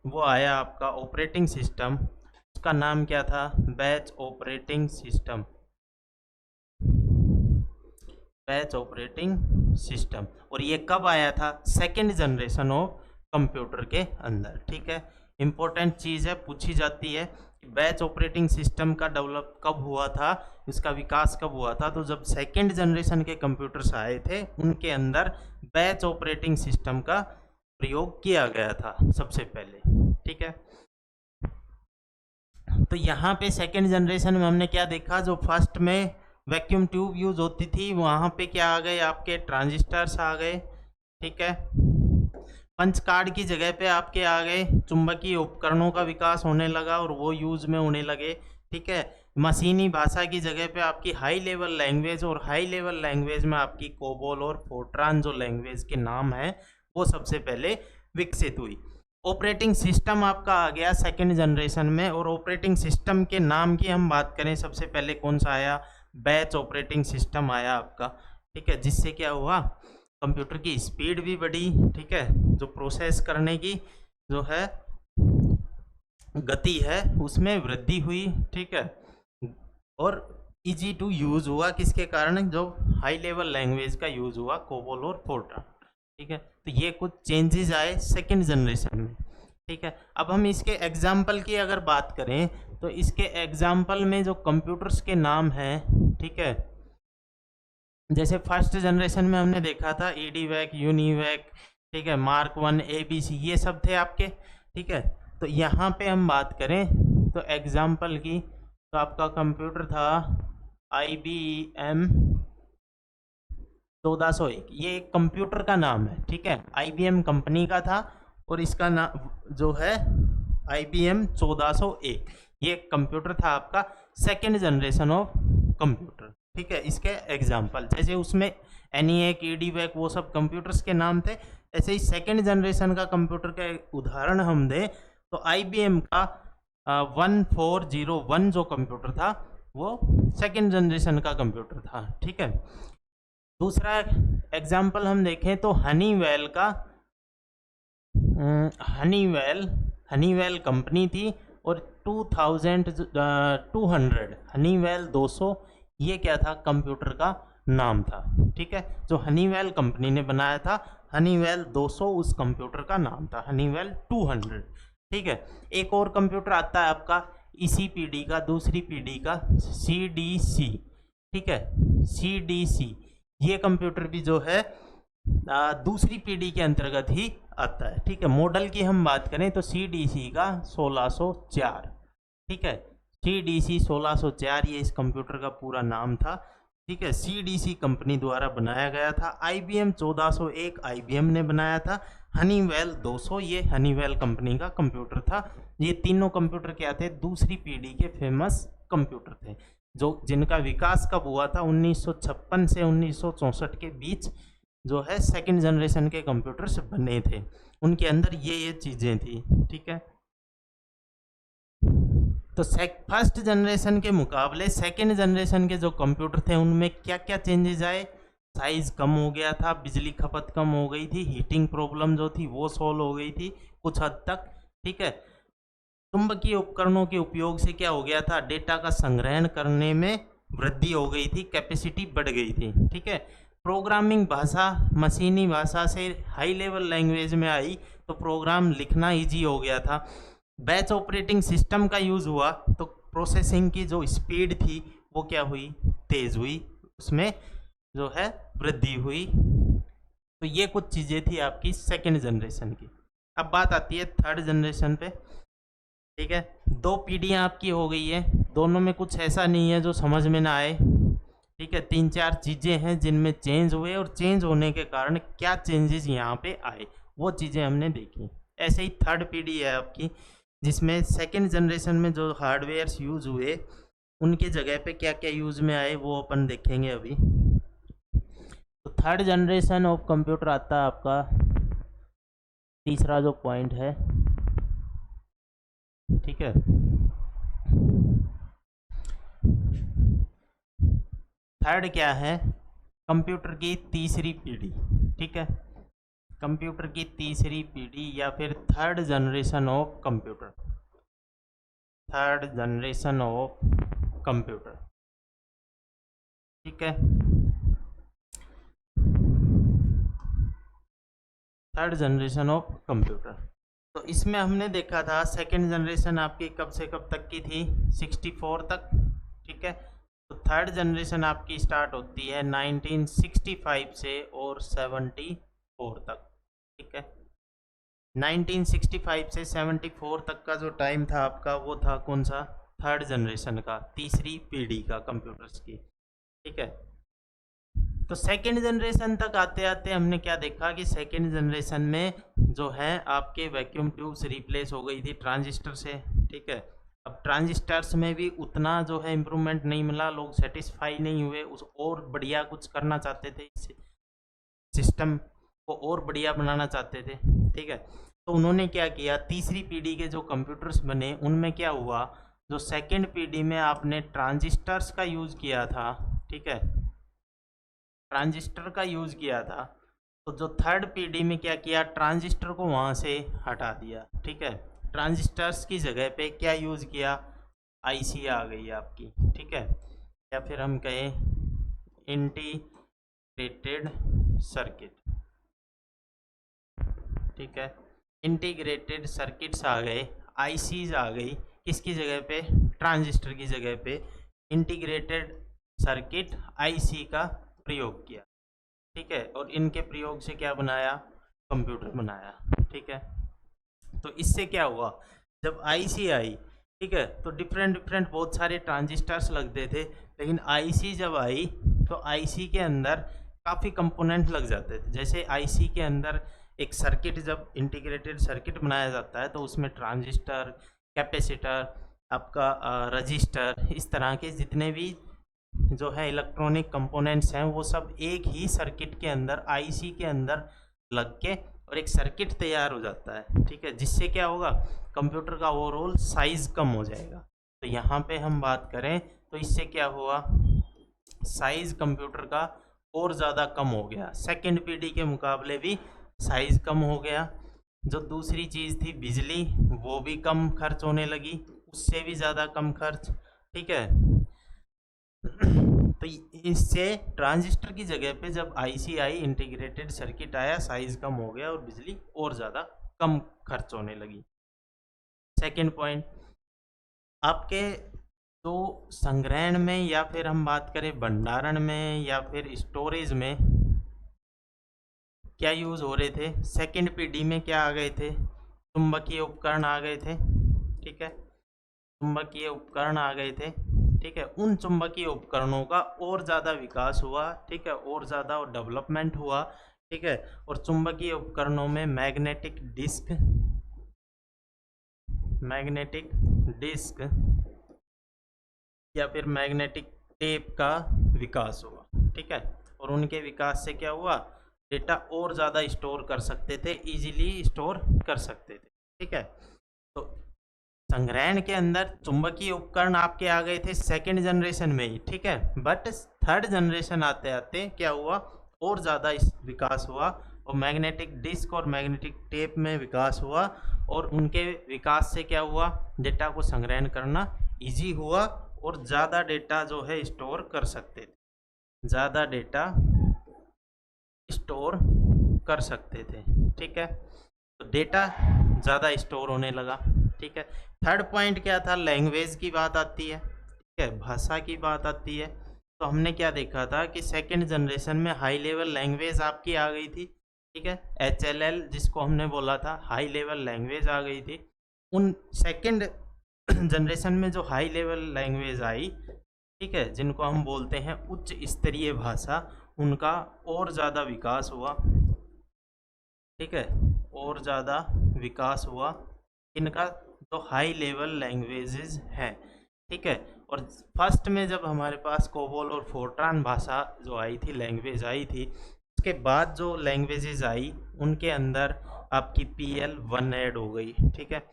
वो आया आपका ऑपरेटिंग सिस्टम, उसका नाम क्या था, batch operating system, batch operating system. और ये कब आया था, सेकंड जनरेशन ऑफ कंप्यूटर के अंदर। ठीक है, इंपॉर्टेंट चीज़ है, पूछी जाती है कि बैच ऑपरेटिंग सिस्टम का डेवलप कब हुआ था, इसका विकास कब हुआ था। तो जब सेकंड जनरेशन के कंप्यूटर्स आए थे उनके अंदर बैच ऑपरेटिंग सिस्टम का प्रयोग किया गया था सबसे पहले। ठीक है, तो यहाँ पे सेकंड जनरेशन में हमने क्या देखा, जो फर्स्ट में वैक्यूम ट्यूब यूज होती थी वहाँ पे क्या आ गए, आपके ट्रांजिस्टर्स आ गए। ठीक है। पंच कार्ड की जगह पे आपके आ गए चुंबकीय उपकरणों का विकास होने लगा और वो यूज में होने लगे। ठीक है। मशीनी भाषा की जगह पे आपकी हाई लेवल लैंग्वेज, और हाई लेवल लैंग्वेज में आपकी कोबोल और फोर्ट्रान जो लैंग्वेज के नाम है वो सबसे पहले विकसित हुई। ऑपरेटिंग सिस्टम आपका आ गया सेकेंड जनरेशन में, और ऑपरेटिंग सिस्टम के नाम की हम बात करें सबसे पहले कौन सा आया, बैच ऑपरेटिंग सिस्टम आया आपका। ठीक है, जिससे क्या हुआ, कंप्यूटर की स्पीड भी बढ़ी। ठीक है, जो प्रोसेस करने की जो है गति है उसमें वृद्धि हुई। ठीक है, और इजी टू यूज हुआ किसके कारण, जो हाई लेवल लैंग्वेज का यूज हुआ कोबोल और फोर्ट्रान। ठीक है, तो ये कुछ चेंजेस आए सेकंड जनरेशन में। ठीक है, अब हम इसके एग्जाम्पल की अगर बात करें तो इसके एग्जाम्पल में जो कंप्यूटर्स के नाम हैं, ठीक है, जैसे फर्स्ट जनरेशन में हमने देखा था ईडीवैक, यूनिवैक, ठीक है, मार्क 1, ABC, ये सब थे आपके। ठीक है, तो यहाँ पे हम बात करें तो एग्जाम्पल की, तो आपका कंप्यूटर था IBM 1401, ये एक कंप्यूटर का नाम है। ठीक है, IBM कंपनी का था और इसका नाम जो है IBM 1401, ये कंप्यूटर था आपका सेकेंड जनरेशन ऑफ कंप्यूटर। ठीक है, इसके एग्जाम्पल जैसे उसमें ENIAC, EDVAC वो सब कंप्यूटर्स के नाम थे, ऐसे ही सेकेंड जनरेशन का कंप्यूटर का उदाहरण हम दें तो IBM का 1401 जो कंप्यूटर था वो सेकेंड जनरेशन का कंप्यूटर था। ठीक है, दूसरा एग्जाम्पल हम देखें तो हनीवेल का, हनीवेल कंपनी थी और 2200 हनीवेल 200 ये क्या था, कंप्यूटर का नाम था। ठीक है, जो हनीवेल कंपनी ने बनाया था हनीवेल 200 उस कंप्यूटर का नाम था, हनीवेल 200। ठीक है, एक और कंप्यूटर आता है आपका इसी पीढ़ी का, दूसरी पीढ़ी का, CDC। ठीक है, CDC ये कंप्यूटर भी जो है दूसरी पीढ़ी के अंतर्गत ही आता है। ठीक है, मॉडल की हम बात करें तो CDC का 1604। ठीक है, CDC 1604 ये इस कंप्यूटर का पूरा नाम था। ठीक है, CDC कंपनी द्वारा बनाया गया था। IBM 1401 IBM ने बनाया था। हनीवेल 200 ये हनीवेल कंपनी का कंप्यूटर था। ये तीनों कंप्यूटर क्या थे, दूसरी पीढ़ी के फेमस कंप्यूटर थे, जो जिनका विकास कब हुआ था, 1956 से 1964 के बीच जो है सेकंड जनरेशन के कंप्यूटर्स बने थे। उनके अंदर ये चीज़ें थी। ठीक है, तो फर्स्ट जनरेशन के मुकाबले सेकंड जनरेशन के जो कंप्यूटर थे उनमें क्या क्या चेंजेस आए, साइज कम हो गया था, बिजली खपत कम हो गई थी, हीटिंग प्रॉब्लम जो थी वो सॉल्व हो गई थी कुछ हद तक। ठीक है, चुंबकीय उपकरणों के उपयोग से क्या हो गया था, डेटा का संग्रहण करने में वृद्धि हो गई थी, कैपेसिटी बढ़ गई थी। ठीक है, प्रोग्रामिंग भाषा मशीनी भाषा से हाई लेवल लैंग्वेज में आई तो प्रोग्राम लिखना इजी हो गया था। बैच ऑपरेटिंग सिस्टम का यूज़ हुआ तो प्रोसेसिंग की जो स्पीड थी वो क्या हुई, तेज़ हुई, उसमें जो है वृद्धि हुई। तो ये कुछ चीज़ें थी आपकी सेकेंड जनरेशन की। अब बात आती है थर्ड जनरेशन पे। ठीक है, दो पीढ़ियाँ आपकी हो गई है, दोनों में कुछ ऐसा नहीं है जो समझ में ना आए। ठीक है, 3-4 चीज़ें हैं जिनमें चेंज हुए और चेंज होने के कारण क्या चेंजेस यहाँ पे आए वो चीज़ें हमने देखी। ऐसे ही थर्ड पीढ़ी है आपकी जिसमें सेकेंड जनरेशन में जो हार्डवेयर्स यूज़ हुए उनके जगह पे क्या क्या यूज़ में आए वो अपन देखेंगे अभी। तो थर्ड जनरेशन ऑफ कंप्यूटर आता है आपका तीसरा जो पॉइंट है। ठीक है, थर्ड क्या है, कंप्यूटर की तीसरी पीढ़ी। ठीक है, कंप्यूटर की तीसरी पीढ़ी या फिर third generation of computer, third generation of computer. ठीक है, थर्ड जनरेशन ऑफ कंप्यूटर, तो इसमें हमने देखा था सेकेंड जनरेशन आपकी कब से कब तक की थी, 64 तक। ठीक है, तो थर्ड जनरेशन आपकी स्टार्ट होती है 1965 से और 74 तक। ठीक है, 1965 से 74 तक का जो टाइम था आपका वो था कौन सा, थर्ड जनरेशन का, तीसरी पीढ़ी का कंप्यूटर्स की। ठीक है, तो सेकेंड जनरेशन तक आते आते हमने क्या देखा कि सेकेंड जनरेशन में जो है आपके वैक्यूम ट्यूब्स रिप्लेस हो गई थी ट्रांजिस्टर से, ठीक है। अब ट्रांजिस्टर्स में भी उतना जो है इम्प्रूवमेंट नहीं मिला, लोग सेटिस्फाई नहीं हुए, उस और बढ़िया कुछ करना चाहते थे, इस सिस्टम को और बढ़िया बनाना चाहते थे, ठीक है। तो उन्होंने क्या किया, तीसरी पीढ़ी के जो कंप्यूटर्स बने उनमें क्या हुआ, जो सेकेंड पीढ़ी में आपने ट्रांजिस्टर्स का यूज़ किया था, ठीक है, ट्रांजिस्टर का यूज़ किया था, तो जो थर्ड पीढ़ी में क्या किया, ट्रांजिस्टर को वहाँ से हटा दिया, ठीक है। ट्रांजिस्टर्स की जगह पे क्या यूज़ किया, आईसी आ गई आपकी, ठीक है, या फिर हम कहें इंटीग्रेटेड सर्किट, ठीक है। इंटीग्रेटेड सर्किट्स आ गए, आईसीज आ गई, किसकी जगह पे, ट्रांजिस्टर की जगह पे इंटीग्रेटेड सर्किट आईसी का प्रयोग किया, ठीक है। और इनके प्रयोग से क्या बनाया, कंप्यूटर बनाया, ठीक है। तो इससे क्या हुआ, जब आईसी आई, ठीक है, तो डिफरेंट बहुत सारे ट्रांजिस्टर्स लगते थे, लेकिन आईसी जब आई तो आईसी के अंदर काफ़ी कंपोनेंट लग जाते थे। जैसे आईसी के अंदर एक सर्किट, जब इंटीग्रेटेड सर्किट बनाया जाता है तो उसमें ट्रांजिस्टर, कैपेसिटर, आपका रजिस्टर, इस तरह के जितने भी जो है इलेक्ट्रॉनिक कंपोनेंट्स हैं वो सब एक ही सर्किट के अंदर, आईसी के अंदर लग के और एक सर्किट तैयार हो जाता है, ठीक है। जिससे क्या होगा, कंप्यूटर का ओवरऑल साइज कम हो जाएगा। तो यहाँ पे हम बात करें तो इससे क्या हुआ, साइज कंप्यूटर का और ज़्यादा कम हो गया, सेकेंड पीढ़ी के मुकाबले भी साइज कम हो गया। जो दूसरी चीज़ थी बिजली, वो भी कम खर्च होने लगी, उससे भी ज़्यादा कम खर्च, ठीक है। तो इससे ट्रांजिस्टर की जगह पे जब आईसी आई, इंटीग्रेटेड सर्किट आया, साइज कम हो गया और बिजली और ज़्यादा कम खर्च होने लगी। सेकंड पॉइंट, आपके तो संग्रहण में या फिर हम बात करें भंडारण में या फिर स्टोरेज में क्या यूज़ हो रहे थे, सेकंड पीढ़ी में क्या आ गए थे, चुंबकीय उपकरण आ गए थे, ठीक है, चुंबकीय उपकरण आ गए थे, ठीक है। उन चुंबकीय उपकरणों का और ज़्यादा विकास हुआ, ठीक है, और ज़्यादा डेवलपमेंट हुआ, ठीक है। और चुंबकीय उपकरणों में मैग्नेटिक डिस्क या फिर मैग्नेटिक टेप का विकास हुआ, ठीक है। और उनके विकास से क्या हुआ, डेटा और ज़्यादा स्टोर कर सकते थे, इजीली स्टोर कर सकते थे, ठीक है। तो संग्रहण के अंदर चुंबकीय उपकरण आपके आ गए थे सेकेंड जनरेशन में ही, ठीक है। बट थर्ड जनरेशन आते आते क्या हुआ, और ज़्यादा विकास हुआ, और मैग्नेटिक डिस्क और मैग्नेटिक टेप में विकास हुआ, और उनके विकास से क्या हुआ, डेटा को संग्रहण करना इजी हुआ और ज़्यादा डेटा जो है स्टोर कर सकते थे, ज़्यादा डेटा स्टोर कर सकते थे, ठीक है। तो डेटा ज़्यादा स्टोर होने लगा, ठीक है। थर्ड पॉइंट क्या था, लैंग्वेज की बात आती है, ठीक है, भाषा की बात आती है। तो हमने क्या देखा था कि सेकंड जनरेशन में हाई लेवल लैंग्वेज आपकी आ गई थी, ठीक है, HLL जिसको हमने बोला था, हाई लेवल लैंग्वेज आ गई थी। उन सेकंड जनरेशन में जो हाई लेवल लैंग्वेज आई, ठीक है, जिनको हम बोलते हैं उच्च स्तरीय भाषा, उनका और ज़्यादा विकास हुआ, ठीक है, और ज़्यादा विकास हुआ इनका, जो हाई लेवल लैंग्वेजेस हैं, ठीक है। और फर्स्ट में जब हमारे पास कोबोल और फोर्ट्रान भाषा जो आई थी, लैंग्वेज आई थी, उसके बाद जो लैंग्वेजेस आई उनके अंदर आपकी PL1 ऐड हो गई, ठीक है।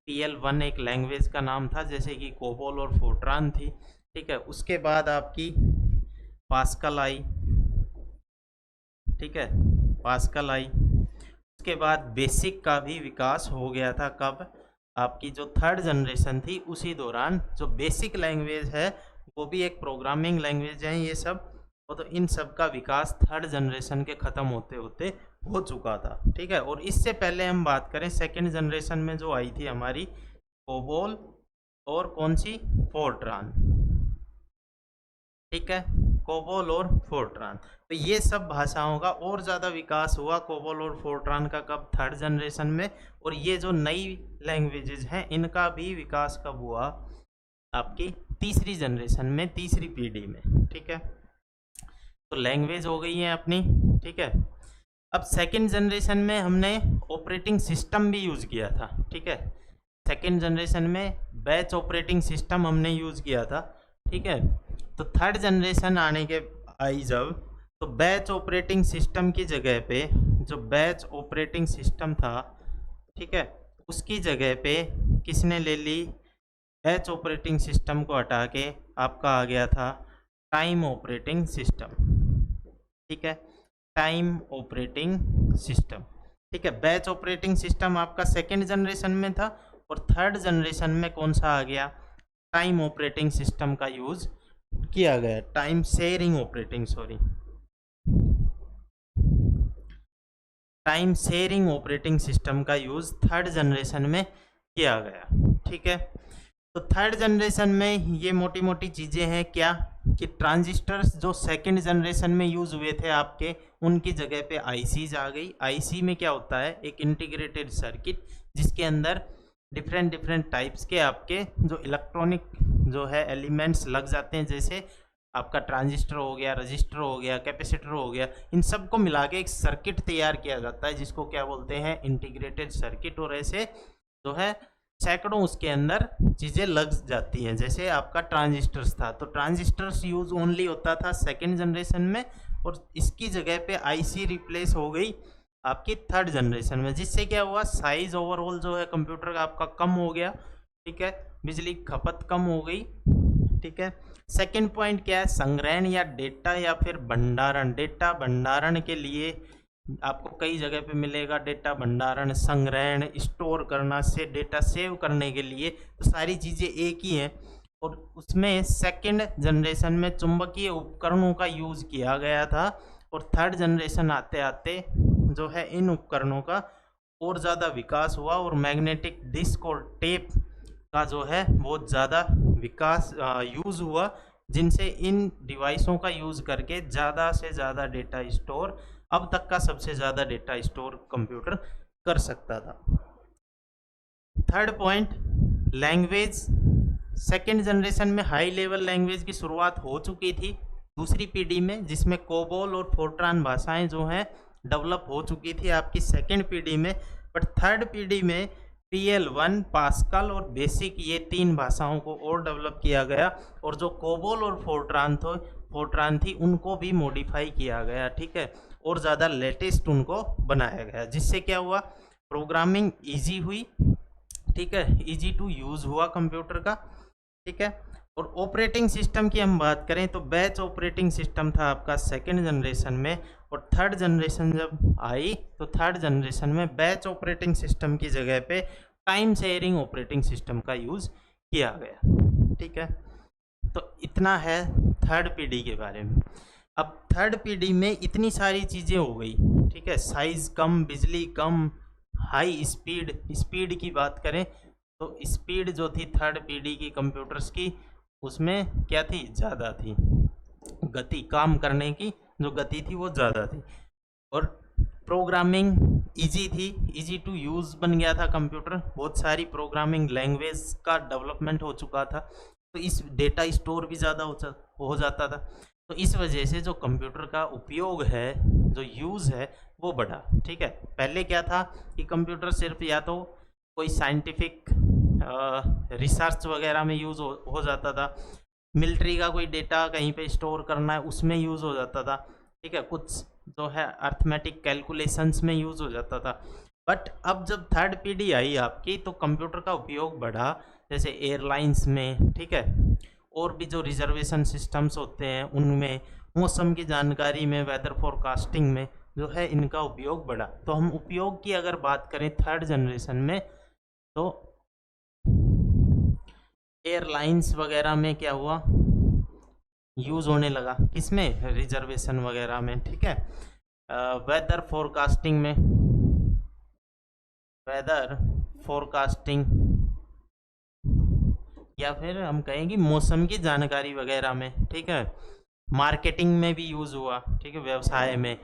PL1 एक लैंग्वेज का नाम था, जैसे कि कोबोल और फोर्ट्रान थी, ठीक है। उसके बाद आपकी पास्कल आई, ठीक है, पास्कल आई। उसके बाद बेसिक का भी विकास हो गया था, कब, आपकी जो थर्ड जनरेशन थी उसी दौरान। जो बेसिक लैंग्वेज है वो भी एक प्रोग्रामिंग लैंग्वेज है ये सब, तो इन सब का विकास थर्ड जनरेशन के ख़त्म होते होते हो चुका था, ठीक है। और इससे पहले हम बात करें सेकंड जनरेशन में जो आई थी हमारी कोबोल और कौन सी, फोर्ट्रान, ठीक है, कोबोल और फोर्ट्रान। तो ये सब भाषाओं का और ज़्यादा विकास हुआ कोबोल और फोर्ट्रान का, कब, थर्ड जनरेशन में। और ये जो नई लैंग्वेजेस हैं इनका भी विकास कब हुआ, आपकी तीसरी जनरेशन में, तीसरी पीढ़ी में, ठीक है। तो लैंग्वेज हो गई है अपनी, ठीक है। अब सेकंड जनरेशन में हमने ऑपरेटिंग सिस्टम भी यूज़ किया था, ठीक है। सेकंड जनरेशन में बैच ऑपरेटिंग सिस्टम हमने यूज़ किया था, ठीक है। तो थर्ड जनरेशन आने के आई जब, तो बैच ऑपरेटिंग सिस्टम की जगह पे जो बैच ऑपरेटिंग सिस्टम था, ठीक है, उसकी जगह पे किसने ले ली, बैच ऑपरेटिंग सिस्टम को हटा के आपका आ गया था टाइम ऑपरेटिंग सिस्टम, ठीक है। टाइम ऑपरेटिंग सिस्टम, ठीक है। बैच ऑपरेटिंग सिस्टम आपका सेकेंड जनरेशन में था, और थर्ड जनरेशन में कौन सा आ गया, टाइम ऑपरेटिंग सिस्टम का यूज किया गया, time sharing operating, sorry, time sharing operating system का यूज थर्ड जनरेशन में किया गया, ठीक है। तो थर्ड जनरेशन में ये मोटी मोटी चीज़ें हैं क्या, कि ट्रांजिस्टर्स जो सेकंड जनरेशन में यूज़ हुए थे आपके, उनकी जगह पे आईसीज आ गई। आईसी में क्या होता है, एक इंटीग्रेटेड सर्किट जिसके अंदर डिफरेंट डिफरेंट टाइप्स के आपके जो इलेक्ट्रॉनिक जो है एलिमेंट्स लग जाते हैं, जैसे आपका ट्रांजिस्टर हो गया, रजिस्टर हो गया, कैपेसिटर हो गया, इन सब को मिला के एक सर्किट तैयार किया जाता है जिसको क्या बोलते हैं, इंटीग्रेटेड सर्किट। और ऐसे जो है सैकड़ों उसके अंदर चीज़ें लग जाती हैं, जैसे आपका ट्रांजिस्टर्स था, तो ट्रांजिस्टर्स यूज ओनली होता था सेकेंड जनरेशन में, और इसकी जगह पे आईसी रिप्लेस हो गई आपकी थर्ड जनरेशन में, जिससे क्या हुआ, साइज ओवरऑल जो है कंप्यूटर का आपका कम हो गया, ठीक है, बिजली खपत कम हो गई, ठीक है। सेकेंड पॉइंट क्या है, संग्रहण या डेटा या फिर भंडारण। डेटा भंडारण के लिए आपको कई जगह पे मिलेगा, डेटा भंडारण, संग्रहण, स्टोर करना, से डेटा सेव करने के लिए, तो सारी चीज़ें एक ही हैं। और उसमें सेकंड जनरेशन में चुंबकीय उपकरणों का यूज़ किया गया था, और थर्ड जनरेशन आते आते जो है इन उपकरणों का और ज़्यादा विकास हुआ, और मैग्नेटिक डिस्क और टेप का जो है बहुत ज़्यादा विकास यूज़ हुआ, जिनसे इन डिवाइसों का यूज़ करके ज़्यादा से ज़्यादा डेटा स्टोर, अब तक का सबसे ज़्यादा डेटा स्टोर कंप्यूटर कर सकता था। Third point, language. Second generation में हाई लेवल लैंग्वेज की शुरुआत हो चुकी थी दूसरी पीढ़ी में, जिसमें कोबोल और फोर्ट्रान भाषाएं जो हैं डेवलप हो चुकी थी आपकी सेकेंड पीढ़ी में। बट थर्ड पीढ़ी में PL1, पास्कल और बेसिक, ये तीन भाषाओं को और डेवलप किया गया, और जो कोबोल और फोर्ट्रान थी उनको भी मॉडिफाई किया गया, ठीक है, और ज़्यादा लेटेस्ट उनको बनाया गया, जिससे क्या हुआ, प्रोग्रामिंग इजी हुई, ठीक है, इजी टू यूज़ हुआ कंप्यूटर का, ठीक है। और ऑपरेटिंग सिस्टम की हम बात करें तो बैच ऑपरेटिंग सिस्टम था आपका सेकेंड जनरेशन में, और थर्ड जनरेशन जब आई तो थर्ड जनरेशन में बैच ऑपरेटिंग सिस्टम की जगह पे टाइम शेयरिंग ऑपरेटिंग सिस्टम का यूज़ किया गया, ठीक है। तो इतना है थर्ड पीढ़ी के बारे में। अब थर्ड पीढ़ी में इतनी सारी चीज़ें हो गई, ठीक है, साइज़ कम, बिजली कम, हाई स्पीड। स्पीड की बात करें तो स्पीड जो थी थर्ड पीढ़ी की कंप्यूटर्स की, उसमें क्या थी, ज़्यादा थी गति, काम करने की जो गति थी वो ज़्यादा थी, और प्रोग्रामिंग इजी थी, इजी टू यूज़ बन गया था कंप्यूटर, बहुत सारी प्रोग्रामिंग लैंग्वेज का डेवलपमेंट हो चुका था, तो इस डेटा स्टोर भी ज़्यादा हो जाता था। तो इस वजह से जो कंप्यूटर का उपयोग है, जो यूज़ है वो बढ़ा, ठीक है। पहले क्या था कि कंप्यूटर सिर्फ या तो कोई साइंटिफिक रिसर्च वगैरह में यूज़ हो जाता था, मिलिट्री का कोई डेटा कहीं पे स्टोर करना है उसमें यूज़ हो जाता था, ठीक है, कुछ जो है अर्थमेटिक कैलकुलेशंस में यूज़ हो जाता था। बट अब जब थर्ड पीढ़ी आई आपकी तो कंप्यूटर का उपयोग बढ़ा, जैसे एयरलाइंस में, ठीक है, और भी जो रिजर्वेशन सिस्टम्स होते हैं उनमें, मौसम की जानकारी में, वेदर फोरकास्टिंग में जो है इनका उपयोग बढ़ा। तो हम उपयोग की अगर बात करें थर्ड जनरेशन में, तो एयरलाइंस वगैरह में क्या हुआ, यूज़ होने लगा, किसमें, रिजर्वेशन वगैरह में, ठीक है। वेदर फोरकास्टिंग में, वेदर फोरकास्टिंग, या फिर हम कहेंगे मौसम की जानकारी वगैरह में, ठीक है। मार्केटिंग में भी यूज़ हुआ, ठीक है, व्यवसाय में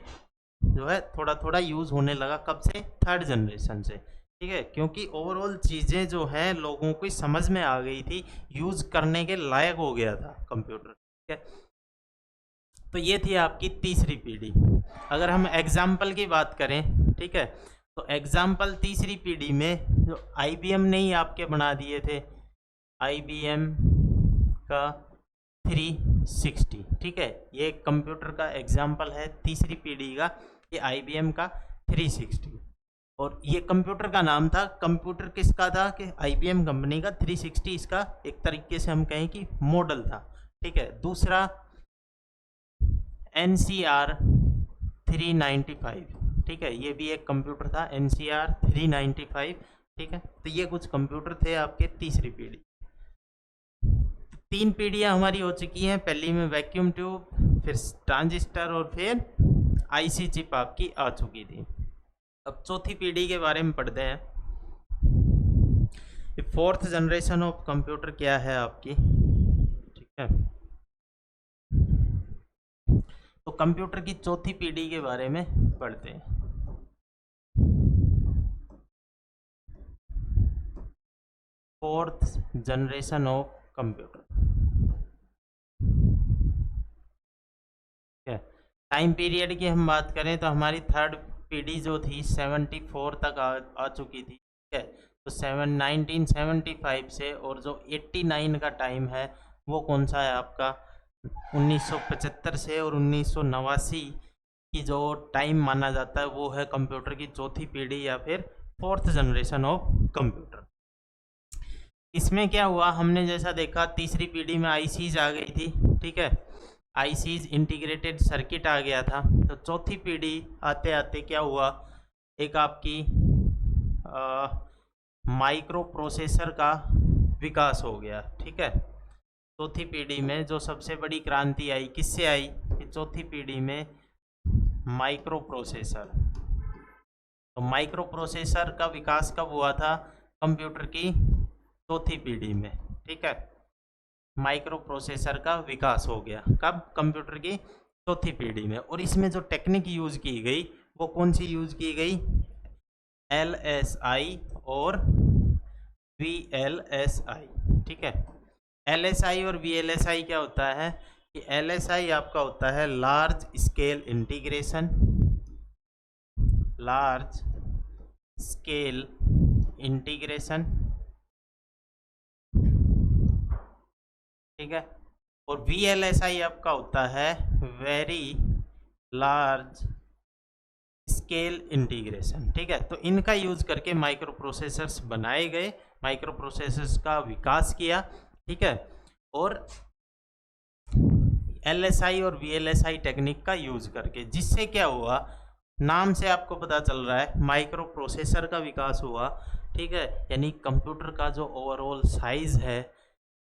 जो है थोड़ा थोड़ा यूज़ होने लगा, कब से, थर्ड जनरेशन से, ठीक है, क्योंकि ओवरऑल चीज़ें जो हैं लोगों को समझ में आ गई थी, यूज़ करने के लायक हो गया था कंप्यूटर, ठीक है। तो ये थी आपकी तीसरी पीढ़ी। अगर हम एग्जाम्पल की बात करें, ठीक है, तो एग्जाम्पल तीसरी पीढ़ी में जो IBM ने ही आपके बना दिए थे, IBM का 360, ठीक है, ये कंप्यूटर का एग्जाम्पल है तीसरी पीढ़ी का, ये IBM का 360। और ये कंप्यूटर का नाम था, कंप्यूटर किसका था कि IBM कंपनी का 360, इसका एक तरीके से हम कहें कि मॉडल था, ठीक है। दूसरा NCR 395, ठीक है, ये भी एक कंप्यूटर था NCR 395, ठीक है। तो ये कुछ कंप्यूटर थे आपके तीसरी पीढ़ी। तीन पीढ़ियाँ हमारी हो चुकी हैं, पहली में वैक्यूम ट्यूब, फिर ट्रांजिस्टर और फिर IC चिप आपकी आ चुकी थी। अब चौथी पीढ़ी के बारे में पढ़ते हैं। फोर्थ जनरेशन ऑफ कंप्यूटर क्या है आपकी, ठीक है। तो कंप्यूटर की चौथी पीढ़ी के बारे में पढ़ते हैं। फोर्थ जनरेशन ऑफ कंप्यूटर, ठीक है। टाइम पीरियड की हम बात करें तो हमारी थर्ड पीढ़ी जो थी 74 तक आ चुकी थी, ठीक है। तो 1975 से, और जो 89 का टाइम है वो कौन सा है आपका, 1975 से और 1989 की जो टाइम माना जाता है वो है कंप्यूटर की चौथी पीढ़ी या फिर फोर्थ जनरेशन ऑफ कंप्यूटर। इसमें क्या हुआ, हमने जैसा देखा तीसरी पीढ़ी में ICs आ गई थी, ठीक है, ICs इंटीग्रेटेड सर्किट आ गया था। तो चौथी पीढ़ी आते आते क्या हुआ, एक आपकी माइक्रो प्रोसेसर का विकास हो गया, ठीक है। चौथी पीढ़ी में जो सबसे बड़ी क्रांति आई किससे आई, कि चौथी पीढ़ी में माइक्रो प्रोसेसर। तो माइक्रो प्रोसेसर का विकास कब हुआ था, कंप्यूटर की चौथी पीढ़ी में, ठीक है। माइक्रो प्रोसेसर का विकास हो गया कब, कंप्यूटर की चौथी पीढ़ी में। और इसमें जो टेक्निक यूज की गई वो कौन सी यूज की गई, LSI और VLSI, ठीक है। LSI और VLSI क्या होता है कि LSI आपका होता है large scale integration, large scale integration, ठीक है। और VLSI आपका होता है वेरी लार्ज स्केल इंटीग्रेशन, ठीक है। तो इनका यूज करके माइक्रो प्रोसेसर्स बनाए गए, माइक्रो प्रोसेसर्स का विकास किया, ठीक है। और LSI और VLSI टेक्निक का यूज करके, जिससे क्या हुआ, नाम से आपको पता चल रहा है माइक्रो प्रोसेसर का विकास हुआ, ठीक है। यानी कंप्यूटर का जो ओवरऑल साइज है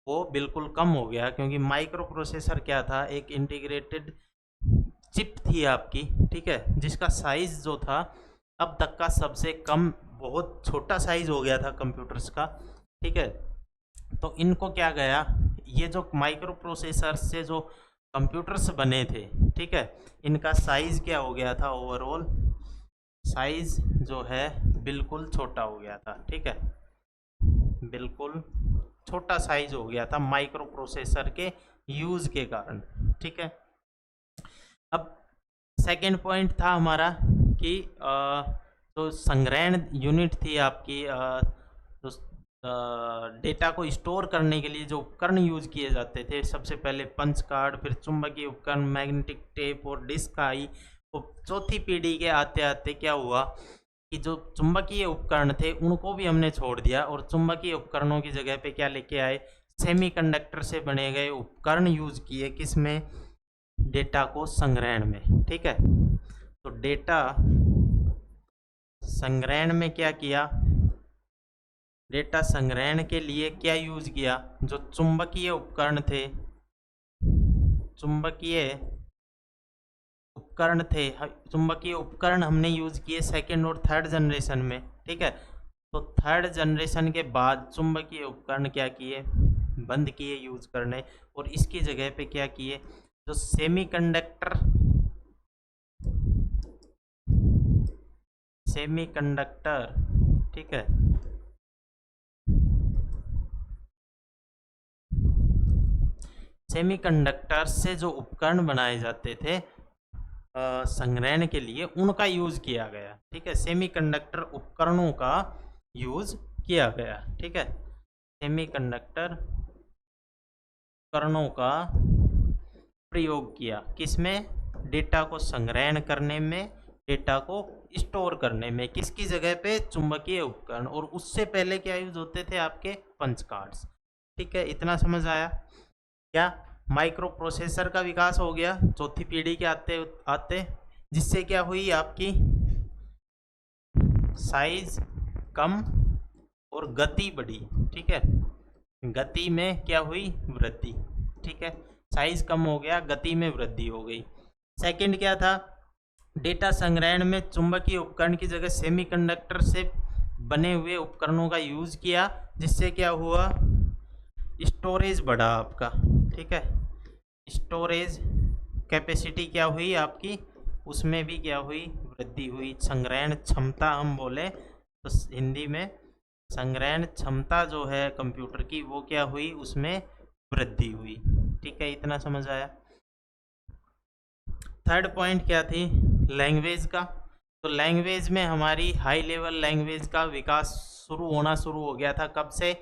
वो बिल्कुल कम हो गया, क्योंकि माइक्रो प्रोसेसर क्या था, एक इंटीग्रेटेड चिप थी आपकी, ठीक है, जिसका साइज जो था अब तक का सबसे कम, बहुत छोटा साइज हो गया था कंप्यूटर्स का, ठीक है। तो इनको क्या गया, ये जो माइक्रो प्रोसेसर से जो कंप्यूटर्स बने थे, ठीक है, इनका साइज क्या हो गया था, ओवरऑल साइज जो है बिल्कुल छोटा हो गया था, ठीक है, बिल्कुल छोटा साइज हो गया था माइक्रो प्रोसेसर के यूज के कारण, ठीक है। अब सेकेंड पॉइंट था हमारा कि तो संग्रहण यूनिट थी आपकी, तो डेटा को स्टोर करने के लिए जो उपकरण यूज किए जाते थे, सबसे पहले पंच कार्ड, फिर चुंबकीय उपकरण, मैग्नेटिक टेप और डिस्क आई। तो चौथी पीढ़ी के आते आते क्या हुआ कि जो चुंबकीय उपकरण थे उनको भी हमने छोड़ दिया, और चुंबकीय उपकरणों की जगह पे क्या लेके आए, सेमीकंडक्टर से बने गए उपकरण यूज किए, किसमें, डेटा को संग्रहण में, ठीक है। तो डेटा संग्रहण में क्या किया, डेटा संग्रहण के लिए क्या यूज किया, जो चुंबकीय उपकरण थे, चुंबकीय उपकरण हमने यूज किए सेकेंड और थर्ड जनरेशन में, ठीक है। तो थर्ड जनरेशन के बाद चुंबकीय उपकरण क्या किए, बंद किए यूज करने, और इसकी जगह पे क्या किए, जो सेमीकंडक्टर ठीक है, सेमीकंडक्टर से जो उपकरण बनाए जाते थे संग्रहण के लिए, उनका यूज किया गया। ठीक है, सेमीकंडक्टर उपकरणों का यूज किया गया। ठीक है, सेमीकंडक्टर उपकरणों का प्रयोग किया किसमें? डेटा को संग्रहण करने में, डेटा को स्टोर करने में। किसकी जगह पे? चुंबकीय उपकरण। और उससे पहले क्या यूज होते थे? आपके पंच कार्ड्स। ठीक है, इतना समझ आया क्या? माइक्रो प्रोसेसर का विकास हो गया चौथी पीढ़ी के आते आते, जिससे क्या हुई? आपकी साइज कम और गति बढ़ी। ठीक है, गति में क्या हुई? वृद्धि। ठीक है, साइज कम हो गया, गति में वृद्धि हो गई। सेकंड क्या था? डेटा संग्रहण में चुंबकीय उपकरण की जगह सेमीकंडक्टर से बने हुए उपकरणों का यूज किया, जिससे क्या हुआ? स्टोरेज बढ़ा आपका। ठीक है, स्टोरेज कैपेसिटी क्या हुई आपकी? उसमें भी क्या हुई? वृद्धि हुई। संग्रहण क्षमता हम बोले तो हिंदी में संग्रहण क्षमता जो है कंप्यूटर की, वो क्या हुई? उसमें वृद्धि हुई। ठीक है, इतना समझ आया। थर्ड पॉइंट क्या थी? लैंग्वेज का। तो लैंग्वेज में हमारी हाई लेवल लैंग्वेज का विकास शुरू हो गया था। कब से?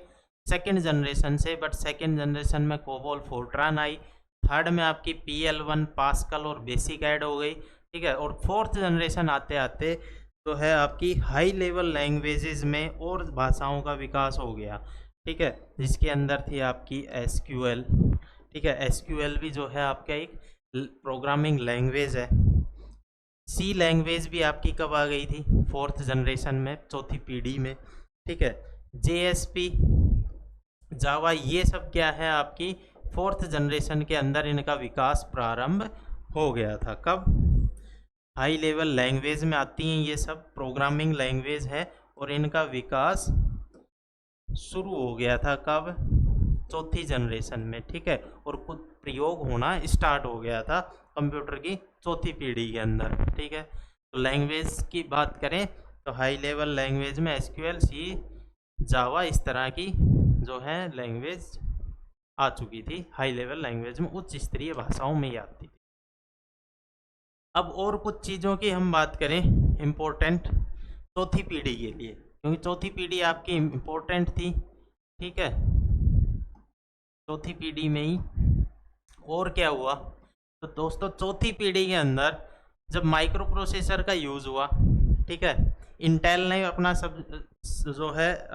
सेकेंड जनरेशन से। बट सेकेंड जनरेशन में कोबोल फोर्ट्रान आई। थर्ड में आपकी PL1 पास्कल और बेसिक ऐड हो गई। ठीक है, और फोर्थ जनरेशन आते आते तो है आपकी हाई लेवल लैंग्वेजेस में और भाषाओं का विकास हो गया। ठीक है, जिसके अंदर थी आपकी SQL। ठीक है, SQL भी जो है आपका एक प्रोग्रामिंग लैंग्वेज है। C लैंग्वेज भी आपकी कब आ गई थी? फोर्थ जनरेशन में, चौथी पीढ़ी में। ठीक है, JSP, जावा, ये सब क्या है आपकी फोर्थ जनरेशन के अंदर इनका विकास प्रारंभ हो गया था। कब? हाई लेवल लैंग्वेज में आती हैं ये सब, प्रोग्रामिंग लैंग्वेज है, और इनका विकास शुरू हो गया था कब? चौथी जनरेशन में। ठीक है, और कुछ प्रयोग होना स्टार्ट हो गया था कंप्यूटर की चौथी पीढ़ी के अंदर। ठीक है, तो लैंग्वेज की बात करें तो हाई लेवल लैंग्वेज में SQL, C, जावा, इस तरह की जो है लैंग्वेज आ चुकी थी। हाई लेवल लैंग्वेज में उच्च स्तरीय भाषाओं में ही आती थी। अब और कुछ चीज़ों की हम बात करें इम्पोर्टेंट चौथी पीढ़ी के लिए, क्योंकि चौथी पीढ़ी आपकी इम्पोर्टेंट थी। ठीक है, चौथी पीढ़ी में ही और क्या हुआ? तो दोस्तों चौथी पीढ़ी के अंदर जब माइक्रो प्रोसेसर का यूज़ हुआ, ठीक है, इंटेल ने अपना सब जो है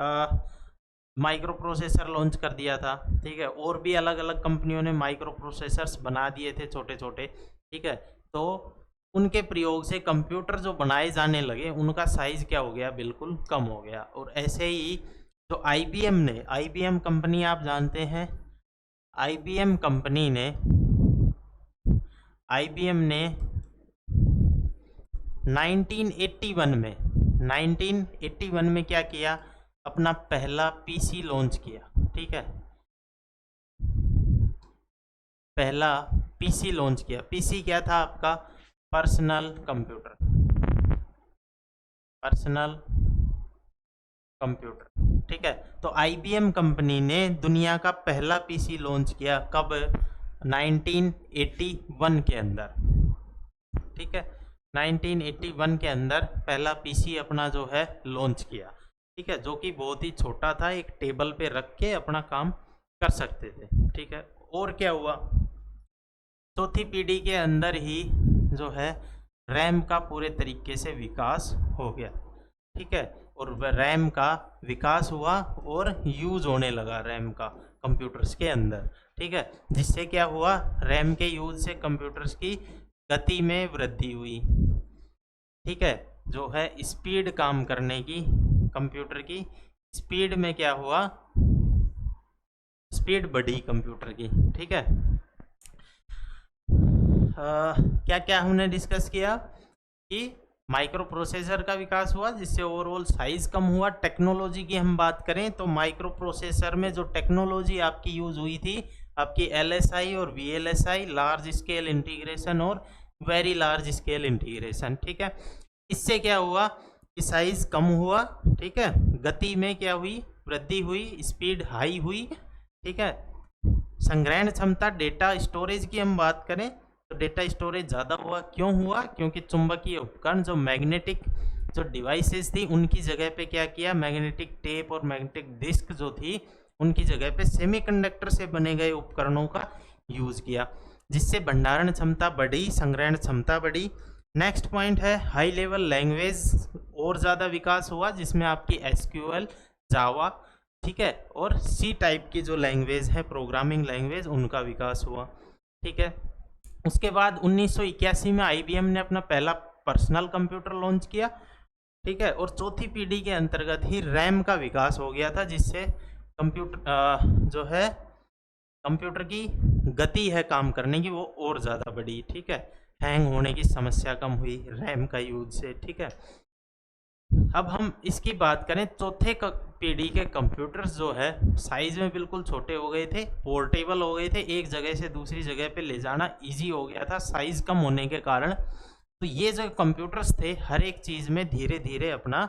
माइक्रो प्रोसेसर लॉन्च कर दिया था। ठीक है, और भी अलग अलग कंपनियों ने माइक्रो प्रोसेसर्स बना दिए थे छोटे छोटे। ठीक है, तो उनके प्रयोग से कंप्यूटर जो बनाए जाने लगे उनका साइज क्या हो गया? बिल्कुल कम हो गया। और ऐसे ही जो IBM कंपनी आप जानते हैं, IBM कंपनी ने 1981 में क्या किया? अपना पहला PC लॉन्च किया। ठीक है, पहला PC लॉन्च किया। PC क्या था आपका? Personal computer. ठीक है, तो IBM कंपनी ने दुनिया का पहला PC लॉन्च किया। कब? 1981 के अंदर। ठीक है, 1981 के अंदर पहला PC अपना जो है लॉन्च किया। ठीक है, जो कि बहुत ही छोटा था, एक टेबल पे रख के अपना काम कर सकते थे। ठीक है, और क्या हुआ? चौथी पीढ़ी के अंदर ही जो है रैम का पूरे तरीके से विकास हो गया। ठीक है, और रैम का विकास हुआ और यूज होने लगा रैम का कंप्यूटर्स के अंदर। ठीक है, जिससे क्या हुआ? रैम के यूज से कंप्यूटर्स की गति में वृद्धि हुई। ठीक है, जो है स्पीड काम करने की, कंप्यूटर की स्पीड में क्या हुआ? स्पीड बढ़ी कंप्यूटर की। ठीक है, क्या क्या हमने डिस्कस किया कि माइक्रो प्रोसेसर का विकास हुआ जिससे ओवरऑल साइज कम हुआ। टेक्नोलॉजी की हम बात करें तो माइक्रो प्रोसेसर में जो टेक्नोलॉजी आपकी यूज हुई थी, आपकी LSI और VLSI, लार्ज स्केल इंटीग्रेशन और वेरी लार्ज स्केल इंटीग्रेशन। ठीक है, इससे क्या हुआ कि साइज कम हुआ। ठीक है, गति में क्या हुई? वृद्धि हुई, स्पीड हाई हुई। ठीक है, संग्रहण क्षमता डेटा स्टोरेज की हम बात करें तो डेटा स्टोरेज ज़्यादा हुआ। क्यों हुआ? क्योंकि चुंबकीय उपकरण जो मैग्नेटिक जो डिवाइसेस थी उनकी जगह पे क्या किया, मैग्नेटिक टेप और मैग्नेटिक डिस्क जो थी उनकी जगह पे सेमीकंडक्टर से बने गए उपकरणों का यूज़ किया, जिससे भंडारण क्षमता बढ़ी, संग्रहण क्षमता बढ़ी। नेक्स्ट पॉइंट है हाई लेवल लैंग्वेज और ज़्यादा विकास हुआ, जिसमें आपकी एसक्यूएल, जावा, ठीक है, और सी टाइप की जो लैंग्वेज है प्रोग्रामिंग लैंग्वेज उनका विकास हुआ। ठीक है, उसके बाद 1981 में आईबीएम ने अपना पहला पर्सनल कंप्यूटर लॉन्च किया। ठीक है, और चौथी पीढ़ी के अंतर्गत ही रैम का विकास हो गया था, जिससे कंप्यूटर जो है कंप्यूटर की गति है काम करने की वो और ज़्यादा बढ़ी। ठीक है, हैंग होने की समस्या कम हुई रैम का यूज से। ठीक है, अब हम इसकी बात करें चौथे पीढ़ी के कंप्यूटर्स जो है साइज में बिल्कुल छोटे हो गए थे, पोर्टेबल हो गए थे, एक जगह से दूसरी जगह पे ले जाना इजी हो गया था साइज कम होने के कारण। तो ये जो कंप्यूटर्स थे हर एक चीज़ में धीरे धीरे अपना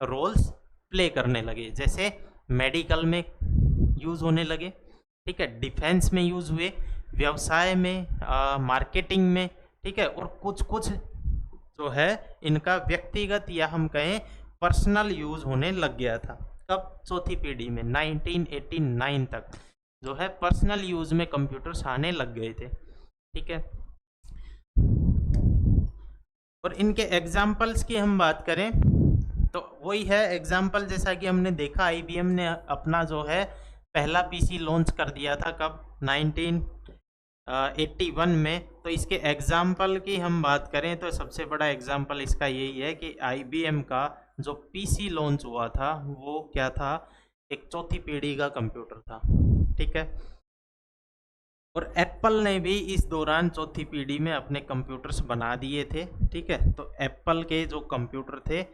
रोल्स प्ले करने लगे, जैसे मेडिकल में यूज़ होने लगे, ठीक है, डिफेंस में यूज़ हुए, व्यवसाय में, मार्केटिंग में, ठीक है, और कुछ कुछ जो है इनका व्यक्तिगत या हम कहें पर्सनल यूज़ होने लग गया था। कब? चौथी पीढ़ी में 1989 तक जो है पर्सनल यूज़ में कंप्यूटर्स आने लग गए थे। ठीक है, और इनके एग्जाम्पल्स की हम बात करें तो वही है एग्जाम्पल, जैसा कि हमने देखा आईबीएम ने अपना जो है पहला पीसी लॉन्च कर दिया था। कब? 1981 में। तो इसके एग्जाम्पल की हम बात करें तो सबसे बड़ा एग्जाम्पल इसका यही है कि आईबीएम का जो पीसी लॉन्च हुआ था वो क्या था, एक चौथी पीढ़ी का कंप्यूटर था। ठीक है, और एप्पल ने भी इस दौरान चौथी पीढ़ी में अपने कंप्यूटर्स बना दिए थे। ठीक है, तो एप्पल के जो कंप्यूटर थे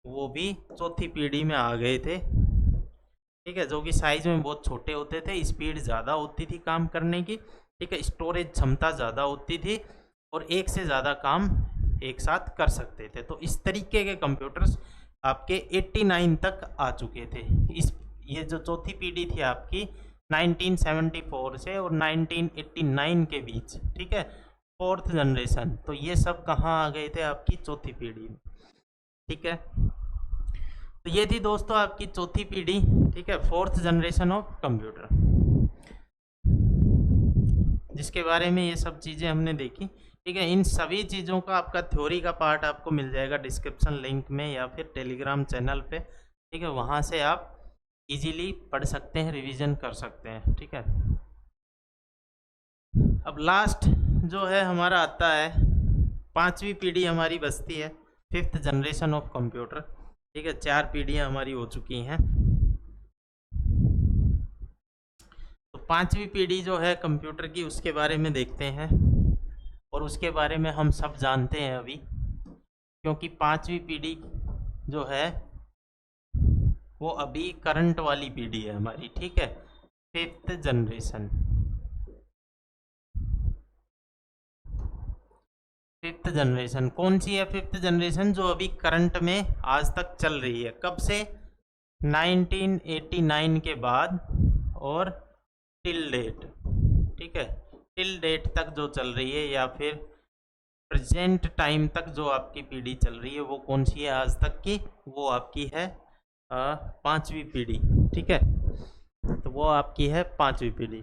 वो भी चौथी पीढ़ी में आ गए थे। ठीक है, जो कि साइज में बहुत छोटे होते थे, स्पीड ज़्यादा होती थी काम करने की। ठीक है, स्टोरेज क्षमता ज़्यादा होती थी और एक से ज़्यादा काम एक साथ कर सकते थे। तो इस तरीके के कंप्यूटर्स आपके 89 तक आ चुके थे। इस ये जो चौथी पीढ़ी थी आपकी 1974 से और 1989 के बीच। ठीक है, फोर्थ जनरेशन। तो ये सब कहाँ आ गए थे? आपकी चौथी पीढ़ी में। ठीक है, तो ये थी दोस्तों आपकी चौथी पीढ़ी। ठीक है, फोर्थ जनरेशन ऑफ कंप्यूटर, जिसके बारे में ये सब चीज़ें हमने देखी। ठीक है, इन सभी चीज़ों का आपका थ्योरी का पार्ट आपको मिल जाएगा डिस्क्रिप्शन लिंक में या फिर टेलीग्राम चैनल पे। ठीक है, वहाँ से आप इजीली पढ़ सकते हैं, रिवीजन कर सकते हैं। ठीक है, अब लास्ट जो है हमारा आता है, पांचवी पीढ़ी हमारी बचती है, फिफ्थ जनरेशन ऑफ कंप्यूटर। ठीक है, 4 पीढ़ियाँ हमारी हो चुकी हैं। तो पांचवी पीढ़ी जो है कंप्यूटर की उसके बारे में देखते हैं, और उसके बारे में हम सब जानते हैं अभी, क्योंकि पांचवी पीढ़ी जो है वो अभी करंट वाली पीढ़ी है हमारी। ठीक है, फिफ्थ जनरेशन। फिफ्थ जनरेशन कौन सी है? फिफ्थ जनरेशन जो अभी करंट में आज तक चल रही है। कब से? 1989 के बाद और टिल डेट। ठीक है, टिल डेट तक जो चल रही है या फिर प्रेजेंट टाइम तक जो आपकी पीढ़ी चल रही है वो कौन सी है आज तक की? वो आपकी है पांचवी पीढ़ी। ठीक है, तो वो आपकी है पांचवी पीढ़ी।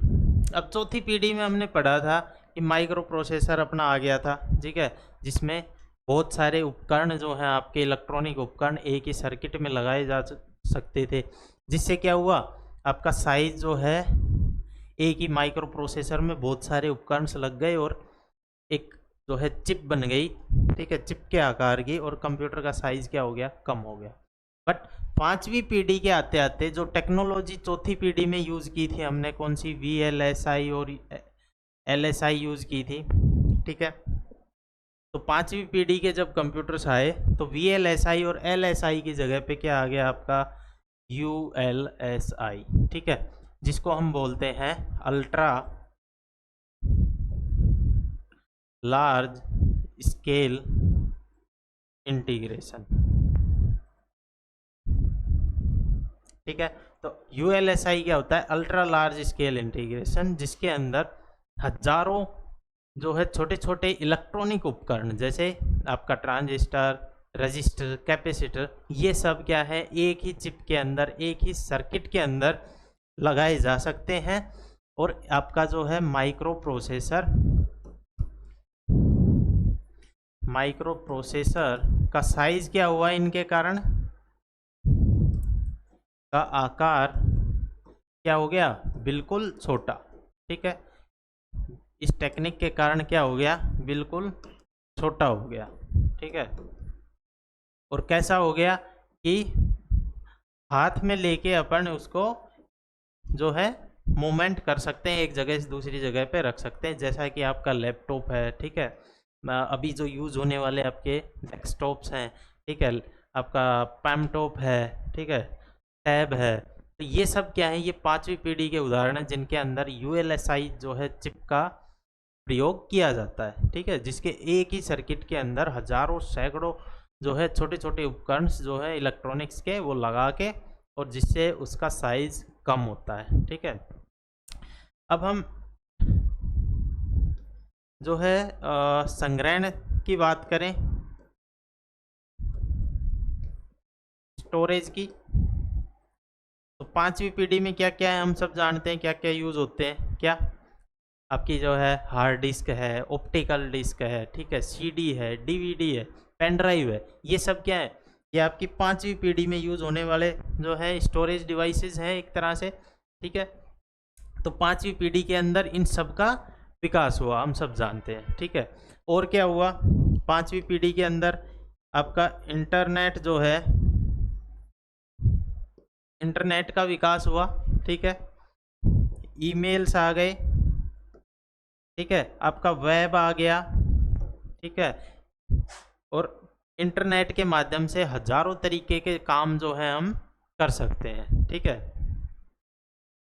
अब चौथी पीढ़ी में हमने पढ़ा था कि माइक्रो प्रोसेसर अपना आ गया था। ठीक है, जिसमें बहुत सारे उपकरण जो हैं आपके इलेक्ट्रॉनिक उपकरण एक ही सर्किट में लगाए जा सकते थे, जिससे क्या हुआ, आपका साइज जो है एक ही माइक्रो प्रोसेसर में बहुत सारे उपकरण लग गए और एक जो है चिप बन गई। ठीक है, चिप के आकार की, और कंप्यूटर का साइज क्या हो गया? कम हो गया। बट पांचवी पीढ़ी के आते आते जो टेक्नोलॉजी चौथी पीढ़ी में यूज़ की थी हमने, कौन सी? VLSI और LSI यूज़ की थी। ठीक है, तो पांचवी पीढ़ी के जब कंप्यूटर्स आए तो VLSI और LSI की जगह पे क्या आ गया आपका? ULSI। ठीक है, जिसको हम बोलते हैं अल्ट्रा लार्ज स्केल इंटीग्रेशन। ठीक है, तो ULSI क्या होता है? अल्ट्रा लार्ज स्केल इंटीग्रेशन, जिसके अंदर हजारों जो है छोटे छोटे इलेक्ट्रॉनिक उपकरण, जैसे आपका ट्रांजिस्टर, रजिस्टर, कैपेसिटर, ये सब क्या है, एक ही चिप के अंदर, एक ही सर्किट के अंदर लगाए जा सकते हैं। और आपका जो है माइक्रो प्रोसेसर का साइज क्या हुआ इनके कारण, का आकार क्या हो गया? बिल्कुल छोटा। ठीक है, इस टेक्निक के कारण क्या हो गया? बिल्कुल छोटा हो गया। ठीक है, और कैसा हो गया कि हाथ में लेके अपन उसको जो है मूवमेंट कर सकते हैं, एक जगह से दूसरी जगह पे रख सकते हैं, जैसा कि आपका लैपटॉप है। ठीक है, अभी जो यूज़ होने वाले आपके डेस्कटॉप्स हैं, ठीक है, आपका पैमटॉप है, ठीक है, टैब है, तो ये सब क्या है? ये 5वीं पीढ़ी के उदाहरण हैं जिनके अंदर ULSI जो है चिप का प्रयोग किया जाता है। ठीक है, जिसके एक ही सर्किट के अंदर हजारों सैकड़ों जो है छोटे छोटे उपकरण जो है इलेक्ट्रॉनिक्स के, वो लगा के, और जिससे उसका साइज कम होता है। ठीक है, अब हम जो है संग्रहण की बात करें, स्टोरेज की, तो 5वीं पीढ़ी में क्या क्या है हम सब जानते हैं, क्या क्या यूज़ होते हैं। क्या आपकी जो है हार्ड डिस्क है, ऑप्टिकल डिस्क है, ठीक है, CD है, DVD है, पेन ड्राइव है, ये सब क्या है? ये आपकी 5वीं पीढ़ी में यूज़ होने वाले जो है स्टोरेज डिवाइसेस हैं एक तरह से। ठीक है, तो 5वीं पीढ़ी के अंदर इन सब का विकास हुआ, हम सब जानते हैं। ठीक है, और क्या हुआ 5वीं पीढ़ी के अंदर? आपका इंटरनेट जो है, इंटरनेट का विकास हुआ। ठीक है, ईमेल्स आ गए। ठीक है, आपका वेब आ गया। ठीक है, और इंटरनेट के माध्यम से हजारों तरीके के काम जो है हम कर सकते हैं। ठीक है,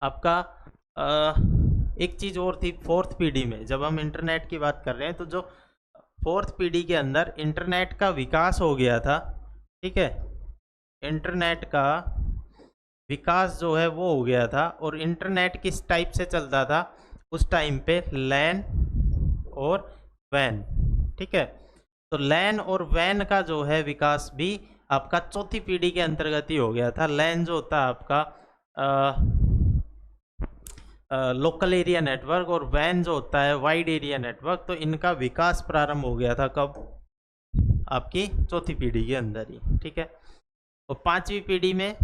आपका एक चीज़ और थी 4th पीढ़ी में, जब हम इंटरनेट की बात कर रहे हैं, तो जो 4th पीढ़ी के अंदर इंटरनेट का विकास हो गया था। ठीक है, इंटरनेट का विकास जो है वो हो गया था, और इंटरनेट किस टाइप से चलता था उस टाइम पे? लैन और वैन। ठीक है, तो लैन और वैन का जो है विकास भी आपका 4थी पीढ़ी के अंतर्गत ही हो गया था। लैन जो होता है आपका लोकल एरिया नेटवर्क, और वैन जो होता है वाइड एरिया नेटवर्क, तो इनका विकास प्रारंभ हो गया था कब? आपकी 4थी पीढ़ी के अंदर ही। ठीक है, और 5वीं पीढ़ी में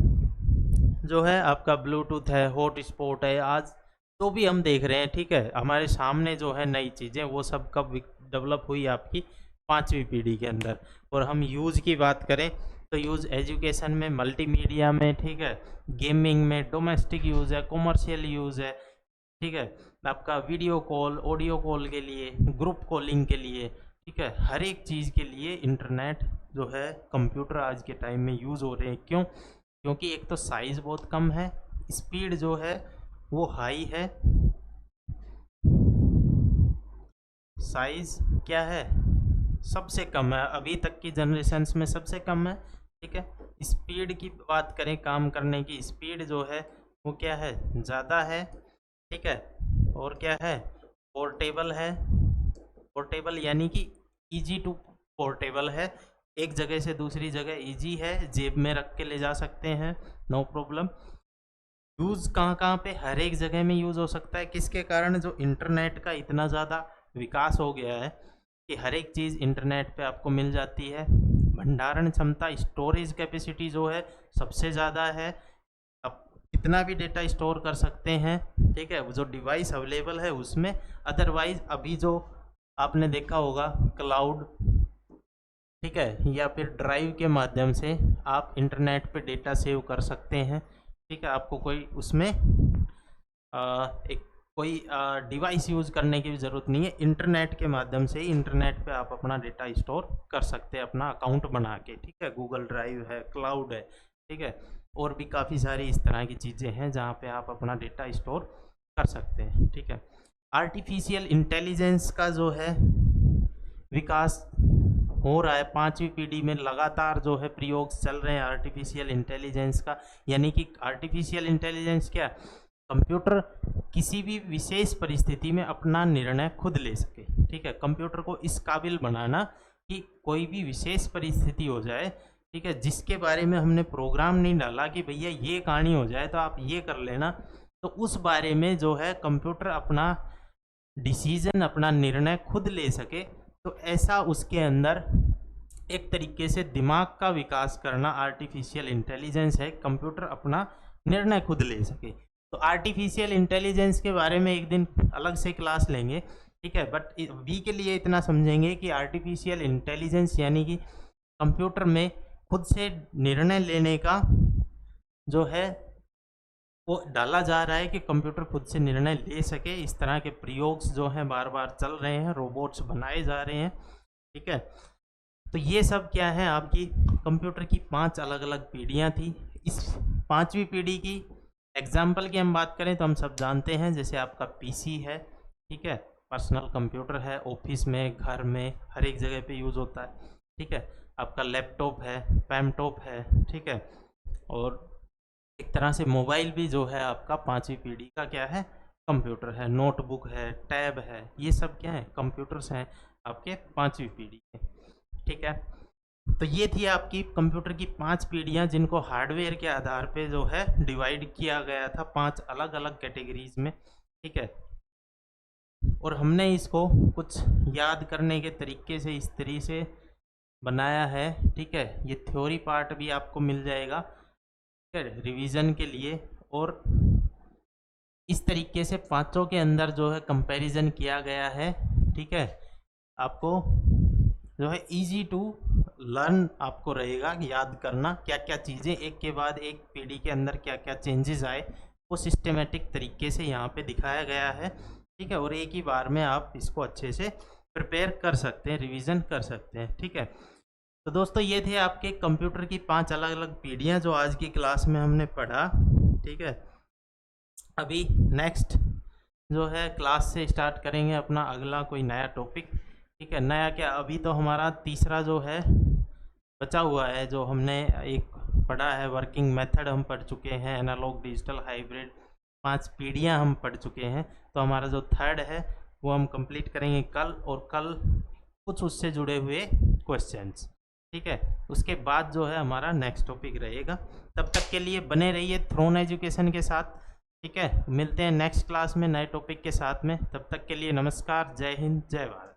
जो है आपका ब्लूटूथ है, हॉटस्पॉट है, आज तो भी हम देख रहे हैं। ठीक है, हमारे सामने जो है नई चीज़ें, वो सब कब डेवलप हुई? आपकी 5वीं पीढ़ी के अंदर। और हम यूज़ की बात करें तो यूज़ एजुकेशन में, मल्टीमीडिया में, ठीक है, गेमिंग में, डोमेस्टिक यूज़ है, कॉमर्शियल यूज़ है। ठीक है, आपका वीडियो कॉल, ऑडियो कॉल के लिए, ग्रुप कॉलिंग के लिए, ठीक है, हर एक चीज़ के लिए इंटरनेट जो है, कंप्यूटर आज के टाइम में यूज़ हो रहे हैं। क्यों? क्योंकि एक तो साइज़ बहुत कम है, स्पीड जो है वो हाई है। साइज़ क्या है? सबसे कम है, अभी तक की जनरेशन्स में सबसे कम है। ठीक है, स्पीड की बात करें, काम करने की स्पीड जो है वो क्या है? ज़्यादा है। ठीक है, और क्या है? पोर्टेबल है। पोर्टेबल यानी कि ईजी टू पोर्टेबल है, एक जगह से दूसरी जगह ईजी है, जेब में रख के ले जा सकते हैं, नो प्रॉब्लम। यूज़ कहाँ कहाँ पे? हर एक जगह में यूज़ हो सकता है। किसके कारण? जो इंटरनेट का इतना ज़्यादा विकास हो गया है कि हर एक चीज़ इंटरनेट पे आपको मिल जाती है। भंडारण क्षमता, स्टोरेज कैपेसिटी जो है सबसे ज़्यादा है, आप कितना भी डेटा स्टोर कर सकते हैं। ठीक है, जो डिवाइस अवेलेबल है उसमें। अदरवाइज अभी जो आपने देखा होगा क्लाउड, ठीक है, या फिर ड्राइव के माध्यम से आप इंटरनेट पे डेटा सेव कर सकते हैं। ठीक है, आपको कोई उसमें एक कोई डिवाइस यूज़ करने की भी ज़रूरत नहीं है, इंटरनेट के माध्यम से ही इंटरनेट पे आप अपना डेटा स्टोर कर सकते हैं, अपना अकाउंट बना के। ठीक है, गूगल ड्राइव है, क्लाउड है, ठीक है, और भी काफ़ी सारी इस तरह की चीज़ें हैं जहाँ पे आप अपना डेटा स्टोर कर सकते हैं। ठीक है, आर्टिफिशियल इंटेलिजेंस का जो है विकास हो रहा है 5वीं पीढ़ी में, लगातार जो है प्रयोग चल रहे हैं आर्टिफिशियल इंटेलिजेंस का। यानी कि आर्टिफिशियल इंटेलिजेंस क्या, कंप्यूटर किसी भी विशेष परिस्थिति में अपना निर्णय खुद ले सके। ठीक है, कंप्यूटर को इस काबिल बनाना कि कोई भी विशेष परिस्थिति हो जाए, ठीक है, जिसके बारे में हमने प्रोग्राम नहीं डाला कि भैया ये कहानी हो जाए तो आप ये कर लेना, तो उस बारे में जो है कंप्यूटर अपना डिसीजन, अपना निर्णय खुद ले सके। तो ऐसा उसके अंदर एक तरीके से दिमाग का विकास करना आर्टिफिशियल इंटेलिजेंस है, कंप्यूटर अपना निर्णय खुद ले सके। तो आर्टिफिशियल इंटेलिजेंस के बारे में एक दिन अलग से क्लास लेंगे, ठीक है, बट अभी के लिए इतना समझेंगे कि आर्टिफिशियल इंटेलिजेंस यानी कि कंप्यूटर में खुद से निर्णय लेने का जो है वो डाला जा रहा है कि कंप्यूटर खुद से निर्णय ले सके। इस तरह के प्रयोग जो हैं बार बार चल रहे हैं, रोबोट्स बनाए जा रहे हैं। ठीक है, तो ये सब क्या है, आपकी कंप्यूटर की 5 अलग अलग पीढ़ियाँ थी। इस 5वीं पीढ़ी की एग्जाम्पल की हम बात करें तो हम सब जानते हैं, जैसे आपका पीसी है, ठीक है, पर्सनल कंप्यूटर है, ऑफिस में, घर में, हर एक जगह पे यूज़ होता है। ठीक है, आपका लैपटॉप है, पैमटॉप है, ठीक है, और एक तरह से मोबाइल भी जो है आपका 5वीं पीढ़ी का क्या है, कंप्यूटर है, नोटबुक है, टैब है, ये सब क्या है, कंप्यूटर्स हैं आपके 5वीं पीढ़ी के। ठीक है, तो ये थी आपकी कंप्यूटर की 5 पीढ़ियाँ, जिनको हार्डवेयर के आधार पे जो है डिवाइड किया गया था 5 अलग अलग कैटेगरीज में। ठीक है, और हमने इसको कुछ याद करने के तरीके से इस तरीके से बनाया है। ठीक है, ये थ्योरी पार्ट भी आपको मिल जाएगा, ठीक है, रिवीजन के लिए। और इस तरीके से 5 के अंदर जो है कंपैरिजन किया गया है। ठीक है, आपको जो है इजी टू लर्न आपको रहेगा, याद करना क्या क्या चीज़ें एक के बाद एक पीढ़ी के अंदर क्या क्या चेंजेस आए, वो सिस्टमेटिक तरीके से यहाँ पे दिखाया गया है। ठीक है, और एक ही बार में आप इसको अच्छे से प्रिपेयर कर सकते हैं, रिवीजन कर सकते हैं। ठीक है, तो दोस्तों ये थे आपके कंप्यूटर की 5 अलग अलग पीढ़ियाँ जो आज की क्लास में हमने पढ़ा। ठीक है, अभी नेक्स्ट जो है क्लास से स्टार्ट करेंगे अपना अगला कोई नया टॉपिक। ठीक है, नया क्या, अभी तो हमारा तीसरा जो है बचा हुआ है, जो हमने एक पढ़ा है वर्किंग मेथड हम पढ़ चुके हैं, एनालॉग डिजिटल हाइब्रिड 5 पीढ़ियाँ हम पढ़ चुके हैं। तो हमारा जो थर्ड है वो हम कंप्लीट करेंगे कल, और कल कुछ उससे जुड़े हुए क्वेश्चंस। ठीक है, उसके बाद जो है हमारा नेक्स्ट टॉपिक रहेगा। तब तक के लिए बने रहिए थ्रोन एजुकेशन के साथ। ठीक है, मिलते हैं नेक्स्ट क्लास में नए टॉपिक के साथ में। तब तक के लिए नमस्कार, जय हिंद, जय भारत।